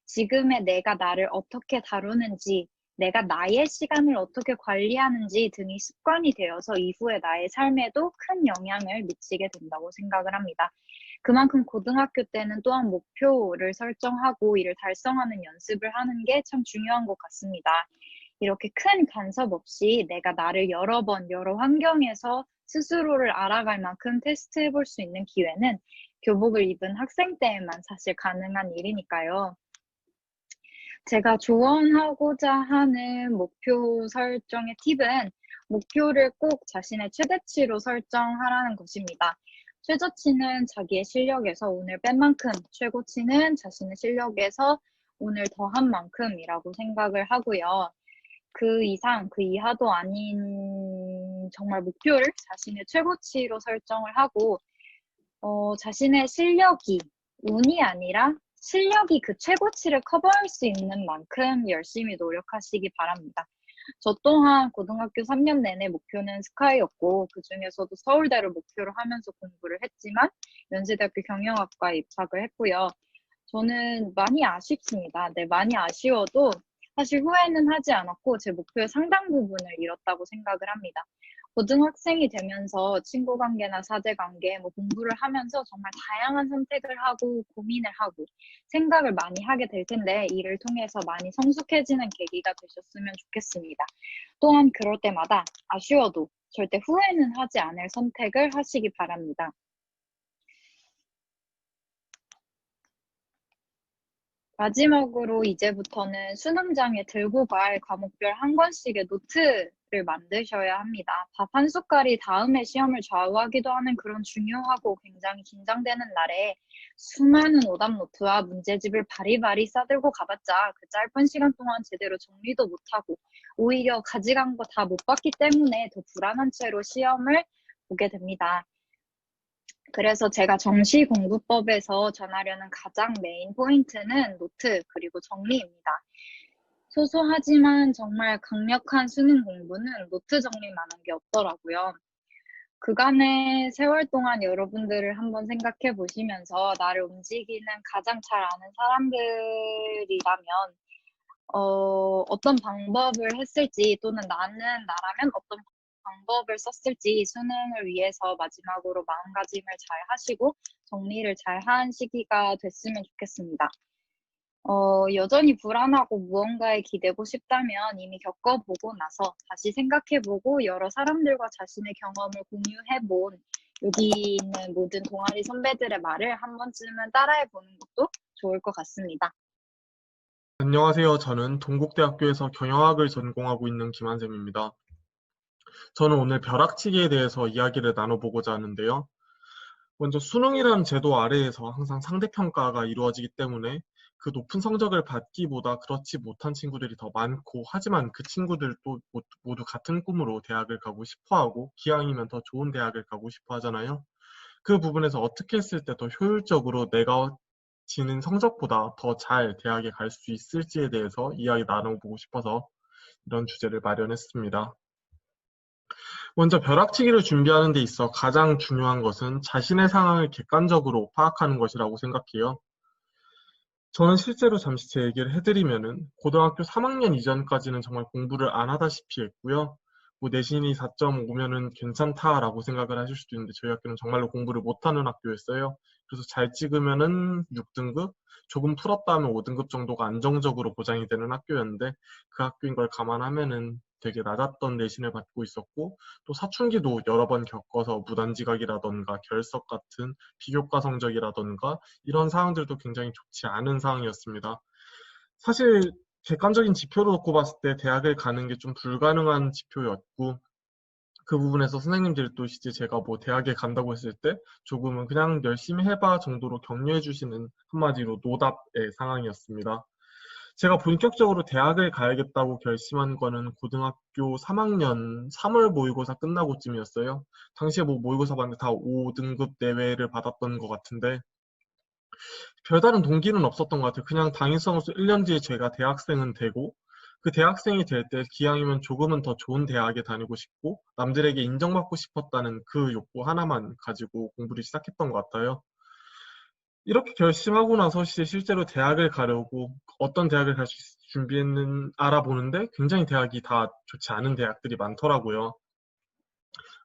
지금의 내가 나를 어떻게 다루는지, 내가 나의 시간을 어떻게 관리하는지 등이 습관이 되어서 이후의 나의 삶에도 큰 영향을 미치게 된다고 생각을 합니다. 그만큼 고등학교 때는 또한 목표를 설정하고 이를 달성하는 연습을 하는 게 참 중요한 것 같습니다. 이렇게 큰 간섭 없이 내가 나를 여러 번, 여러 환경에서 스스로를 알아갈 만큼 테스트해 볼 수 있는 기회는 교복을 입은 학생 때에만 사실 가능한 일이니까요. 제가 조언하고자 하는 목표 설정의 팁은 목표를 꼭 자신의 최대치로 설정하라는 것입니다. 최저치는 자기의 실력에서 오늘 뺀 만큼, 최고치는 자신의 실력에서 오늘 더한 만큼이라고 생각을 하고요. 그 이상, 그 이하도 아닌 정말 목표를 자신의 최고치로 설정을 하고 자신의 실력이 운이 아니라 실력이 그 최고치를 커버할 수 있는 만큼 열심히 노력하시기 바랍니다. 저 또한 고등학교 3년 내내 목표는 스카이였고 그중에서도 서울대를 목표로 하면서 공부를 했지만 연세대학교 경영학과에 입학을 했고요. 저는 많이 아쉽습니다. 네, 많이 아쉬워도 사실 후회는 하지 않았고 제 목표의 상당 부분을 이뤘다고 생각을 합니다. 고등학생이 되면서 친구 관계나 사제 관계, 공부를 하면서 정말 다양한 선택을 하고 고민을 하고 생각을 많이 하게 될 텐데 이를 통해서 많이 성숙해지는 계기가 되셨으면 좋겠습니다. 또한 그럴 때마다 아쉬워도 절대 후회는 하지 않을 선택을 하시기 바랍니다. 마지막으로 이제부터는 수능장에 들고 갈 과목별 한 권씩의 노트를 만드셔야 합니다. 밥 한 숟갈이 다음의 시험을 좌우하기도 하는 그런 중요하고 굉장히 긴장되는 날에 수많은 오답 노트와 문제집을 바리바리 싸들고 가봤자 그 짧은 시간 동안 제대로 정리도 못하고 오히려 가져간 거 다 못 봤기 때문에 더 불안한 채로 시험을 보게 됩니다. 그래서 제가 정시공부법에서 전하려는 가장 메인 포인트는 노트 그리고 정리입니다. 소소하지만 정말 강력한 수능 공부는 노트 정리만한 게 없더라고요. 그간의 세월 동안 여러분들을 한번 생각해 보시면서 나를 움직이는 가장 잘 아는 사람들이라면 어떤 방법을 했을지 또는 나라면 어떤 방법을 썼을지 수능을 위해서 마지막으로 마음가짐을 잘 하시고 정리를 잘 한 시기가 됐으면 좋겠습니다. 여전히 불안하고 무언가에 기대고 싶다면 이미 겪어보고 나서 다시 생각해보고 여러 사람들과 자신의 경험을 공유해본 여기 있는 모든 동아리 선배들의 말을 한 번쯤은 따라해보는 것도 좋을 것 같습니다. 안녕하세요. 저는 동국대학교에서 경영학을 전공하고 있는 김한샘입니다. 저는 오늘 벼락치기에 대해서 이야기를 나눠보고자 하는데요. 먼저 수능이라는 제도 아래에서 항상 상대평가가 이루어지기 때문에 그 높은 성적을 받기보다 그렇지 못한 친구들이 더 많고 하지만 그 친구들도 모두 같은 꿈으로 대학을 가고 싶어하고 기왕이면 더 좋은 대학을 가고 싶어 하잖아요. 그 부분에서 어떻게 했을 때 더 효율적으로 내가 지는 성적보다 더 잘 대학에 갈 수 있을지에 대해서 이야기 나눠보고 싶어서 이런 주제를 마련했습니다. 먼저 벼락치기를 준비하는 데 있어 가장 중요한 것은 자신의 상황을 객관적으로 파악하는 것이라고 생각해요. 저는 실제로 잠시 제 얘기를 해드리면은 고등학교 3학년 이전까지는 정말 공부를 안 하다시피 했고요. 내신이 4.5면은 괜찮다라고 생각을 하실 수도 있는데 저희 학교는 정말로 공부를 못하는 학교였어요. 그래서 잘 찍으면은 6등급, 조금 풀었다 하면 5등급 정도가 안정적으로 보장이 되는 학교였는데 그 학교인 걸 감안하면은 되게 낮았던 내신을 받고 있었고 또 사춘기도 여러 번 겪어서 무단지각이라던가 결석 같은 비교과 성적이라던가 이런 상황들도 굉장히 좋지 않은 상황이었습니다. 사실 객관적인 지표로 놓고 봤을 때 대학을 가는 게 좀 불가능한 지표였고 그 부분에서 선생님들도 이제 제가 대학에 간다고 했을 때 조금은 그냥 열심히 해봐 정도로 격려해 주시는 한마디로 노답의 상황이었습니다. 제가 본격적으로 대학을 가야겠다고 결심한 거는 고등학교 3학년 3월 모의고사 끝나고쯤이었어요. 당시에 모의고사 봤는데 다 5등급 내외를 받았던 것 같은데 별다른 동기는 없었던 것 같아요. 그냥 당일성으로서 1년 뒤에 제가 대학생은 되고 그 대학생이 될 때 기왕이면 조금은 더 좋은 대학에 다니고 싶고 남들에게 인정받고 싶었다는 그 욕구 하나만 가지고 공부를 시작했던 것 같아요. 이렇게 결심하고 나서 실제로 대학을 가려고 어떤 대학을 갈 수 있을지 알아보는데 굉장히 대학이 다 좋지 않은 대학들이 많더라고요.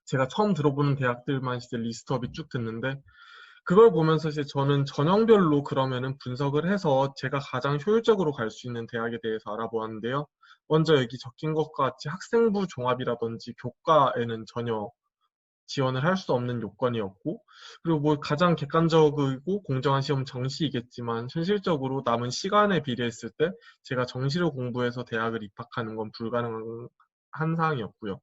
제가 처음 들어보는 대학들만 리스트업이 쭉 됐는데 그걸 보면서 저는 전형별로 그러면은 분석을 해서 제가 가장 효율적으로 갈 수 있는 대학에 대해서 알아보았는데요. 먼저 여기 적힌 것과 같이 학생부 종합이라든지 교과에는 전혀 지원을 할 수 없는 요건이었고 그리고 가장 객관적이고 공정한 시험 정시이겠지만 현실적으로 남은 시간에 비례했을 때 제가 정시를 공부해서 대학을 입학하는 건 불가능한 상황이었고요.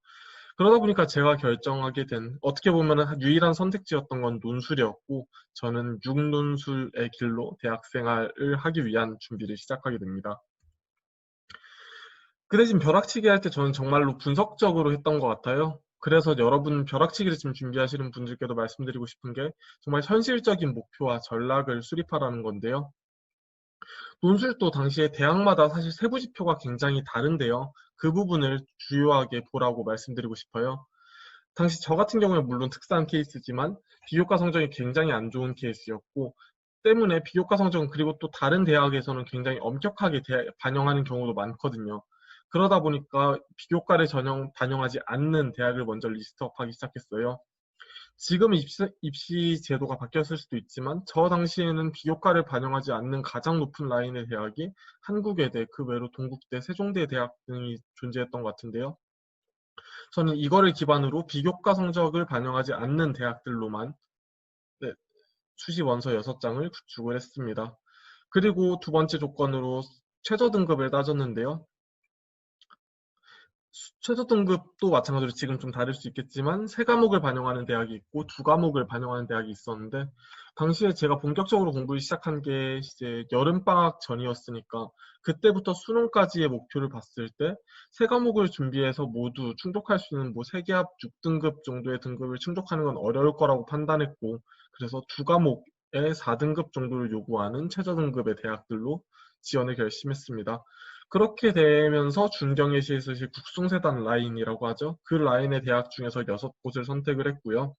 그러다 보니까 제가 결정하게 된 어떻게 보면 유일한 선택지였던 건 논술이었고 저는 육논술의 길로 대학 생활을 하기 위한 준비를 시작하게 됩니다. 그 대신 벼락치기 할 때 저는 정말로 분석적으로 했던 것 같아요. 그래서 여러분 벼락치기를 지금 준비하시는 분들께도 말씀드리고 싶은 게 정말 현실적인 목표와 전략을 수립하라는 건데요. 논술도 당시에 대학마다 사실 세부 지표가 굉장히 다른데요. 그 부분을 주요하게 보라고 말씀드리고 싶어요. 당시 저 같은 경우에 물론 특수한 케이스지만 비교과 성적이 굉장히 안 좋은 케이스였고 때문에 비교과 성적은 그리고 또 다른 대학에서는 굉장히 엄격하게 반영하는 경우도 많거든요. 그러다 보니까 비교과를 전혀 반영하지 않는 대학을 먼저 리스트업하기 시작했어요. 지금 입시 제도가 바뀌었을 수도 있지만 저 당시에는 비교과를 반영하지 않는 가장 높은 라인의 대학이 한국외대, 그 외로 동국대, 세종대 대학 등이 존재했던 것 같은데요. 저는 이거를 기반으로 비교과 성적을 반영하지 않는 대학들로만 수시 원서 6장을 구축을 했습니다. 그리고 두 번째 조건으로 최저 등급을 따졌는데요. 최저 등급도 마찬가지로 지금 좀 다를 수 있겠지만 3과목을 반영하는 대학이 있고 2과목을 반영하는 대학이 있었는데 당시에 제가 본격적으로 공부를 시작한 게 이제 여름방학 전이었으니까 그때부터 수능까지의 목표를 봤을 때 3과목을 준비해서 모두 충족할 수 있는 뭐 세계합 6등급 정도의 등급을 충족하는 건 어려울 거라고 판단했고 그래서 2과목에 4등급 정도를 요구하는 최저 등급의 대학들로 지원을 결심했습니다. 그렇게 되면서 중경예시에서 국송세단 라인이라고 하죠. 그 라인의 대학 중에서 6곳을 선택을 했고요.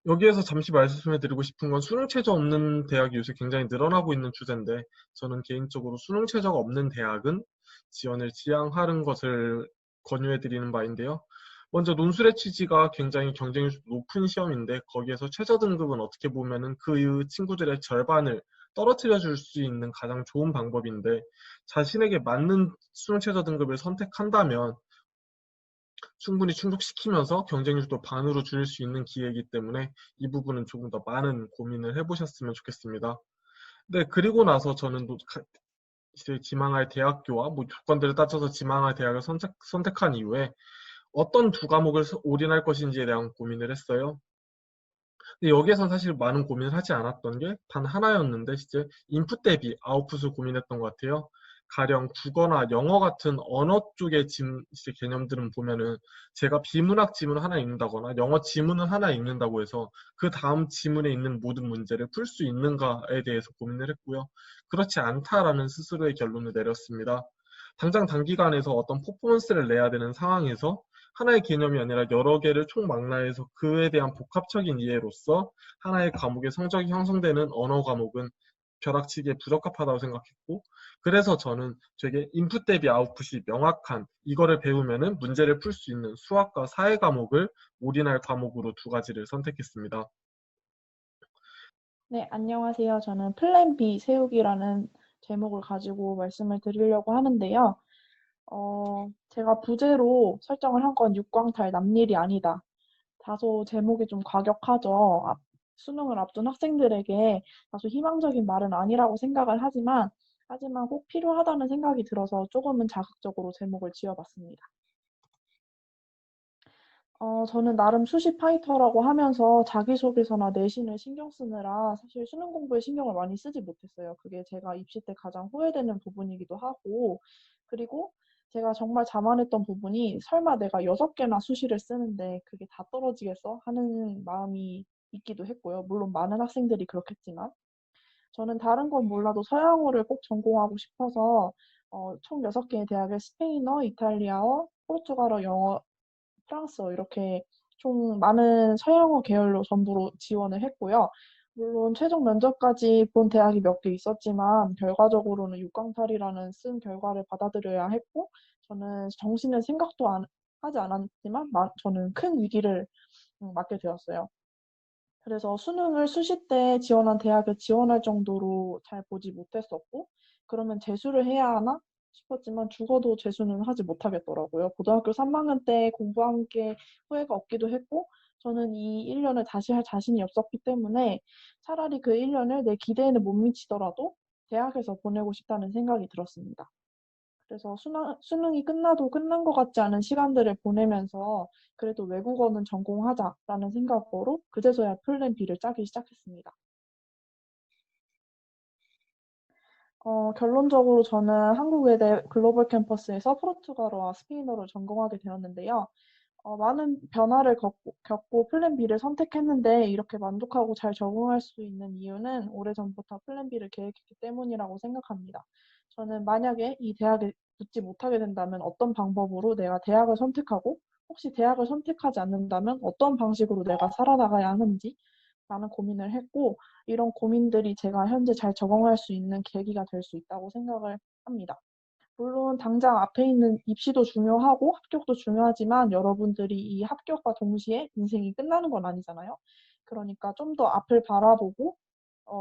여기에서 잠시 말씀해드리고 싶은 건 수능 최저 없는 대학이 요새 굉장히 늘어나고 있는 추세인데 저는 개인적으로 수능 최저가 없는 대학은 지원을 지향하는 것을 권유해드리는 바인데요. 먼저 논술의 취지가 굉장히 경쟁률이 높은 시험인데 거기에서 최저 등급은 어떻게 보면은 그 친구들의 절반을 떨어뜨려 줄 수 있는 가장 좋은 방법인데 자신에게 맞는 수능 최저 등급을 선택한다면 충분히 충족시키면서 경쟁률도 반으로 줄일 수 있는 기회이기 때문에 이 부분은 조금 더 많은 고민을 해보셨으면 좋겠습니다. 네, 그리고 나서 저는 또 이제 지망할 대학교와 뭐 조건들을 따져서 지망할 대학을 선택한 이후에 어떤 2과목을 올인할 것인지에 대한 고민을 했어요. 근데 여기에선 사실 많은 고민을 하지 않았던 게 단 하나였는데 이제 인풋 대비 아웃풋을 고민했던 것 같아요. 가령 국어나 영어 같은 언어 쪽의 이제 개념들은 보면은 제가 비문학 지문을 하나 읽는다거나 영어 지문을 하나 읽는다고 해서 그 다음 지문에 있는 모든 문제를 풀 수 있는가에 대해서 고민을 했고요. 그렇지 않다라는 스스로의 결론을 내렸습니다. 당장 단기간에서 어떤 퍼포먼스를 내야 되는 상황에서 하나의 개념이 아니라 여러 개를 총망라해서 그에 대한 복합적인 이해로서 하나의 과목의 성적이 형성되는 언어 과목은 벼락치기에 부적합하다고 생각했고 그래서 저는 되게 인풋 대비 아웃풋이 명확한 이거를 배우면은 문제를 풀 수 있는 수학과 사회 과목을 올인할 과목으로 2가지를 선택했습니다. 네, 안녕하세요. 저는 플랜 B 세우기라는 제목을 가지고 말씀을 드리려고 하는데요. 제가 부제로 설정을 한 건 육광탈 남일이 아니다. 다소 제목이 좀 과격하죠. 수능을 앞둔 학생들에게 다소 희망적인 말은 아니라고 생각을 하지만 꼭 필요하다는 생각이 들어서 조금은 자극적으로 제목을 지어봤습니다. 저는 나름 수시 파이터라고 하면서 자기소개서나 내신을 신경 쓰느라 사실 수능 공부에 신경을 많이 쓰지 못했어요. 그게 제가 입시 때 가장 후회되는 부분이기도 하고, 그리고 제가 정말 자만했던 부분이 설마 내가 6개나 수시를 쓰는데 그게 다 떨어지겠어? 하는 마음이 있기도 했고요. 물론 많은 학생들이 그렇겠지만. 저는 다른 건 몰라도 서양어를 꼭 전공하고 싶어서 총 6개의 대학에 스페인어, 이탈리아어, 포르투갈어, 영어, 프랑스어 이렇게 총 많은 서양어 계열로 전부로 지원을 했고요. 물론 최종 면접까지 본 대학이 몇 개 있었지만 결과적으로는 육광탈이라는 쓴 결과를 받아들여야 했고 저는 정시는 생각도 하지 않았지만 저는 큰 위기를 맞게 되었어요. 그래서 수능을 수시 때 지원한 대학에 지원할 정도로 잘 보지 못했었고 그러면 재수를 해야 하나 싶었지만 죽어도 재수는 하지 못하겠더라고요. 고등학교 3학년 때 공부한 게 후회가 없기도 했고 저는 이 1년을 다시 할 자신이 없었기 때문에 차라리 그 1년을 내 기대에는 못 미치더라도 대학에서 보내고 싶다는 생각이 들었습니다. 그래서 수능이 끝나도 끝난 것 같지 않은 시간들을 보내면서 그래도 외국어는 전공하자라는 생각으로 그제서야 플랜 B를 짜기 시작했습니다. 결론적으로 저는 한국외대 글로벌 캠퍼스에서 포르투갈어와 스페인어를 전공하게 되었는데요. 많은 변화를 겪고 플랜 B를 선택했는데 이렇게 만족하고 잘 적응할 수 있는 이유는 오래전부터 플랜 B를 계획했기 때문이라고 생각합니다. 저는 만약에 이 대학에 붙지 못하게 된다면 어떤 방법으로 내가 대학을 선택하고 혹시 대학을 선택하지 않는다면 어떤 방식으로 내가 살아나가야 하는지 라는 고민을 했고 이런 고민들이 제가 현재 잘 적응할 수 있는 계기가 될 수 있다고 생각을 합니다. 물론 당장 앞에 있는 입시도 중요하고 합격도 중요하지만 여러분들이 이 합격과 동시에 인생이 끝나는 건 아니잖아요. 그러니까 좀 더 앞을 바라보고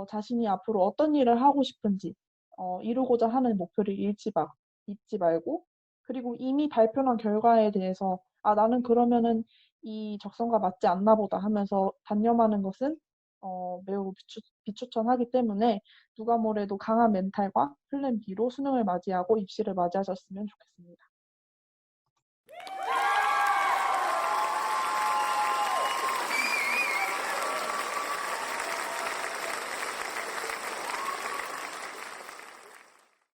자신이 앞으로 어떤 일을 하고 싶은지 이루고자 하는 목표를 잊지 말고 그리고 이미 발표한 결과에 대해서 아, 나는 그러면은 이 적성과 맞지 않나 보다 하면서 단념하는 것은 매우 비추천하기 때문에 누가 뭐래도 강한 멘탈과 플랜 B로 수능을 맞이하고 입시를 맞이하셨으면 좋겠습니다.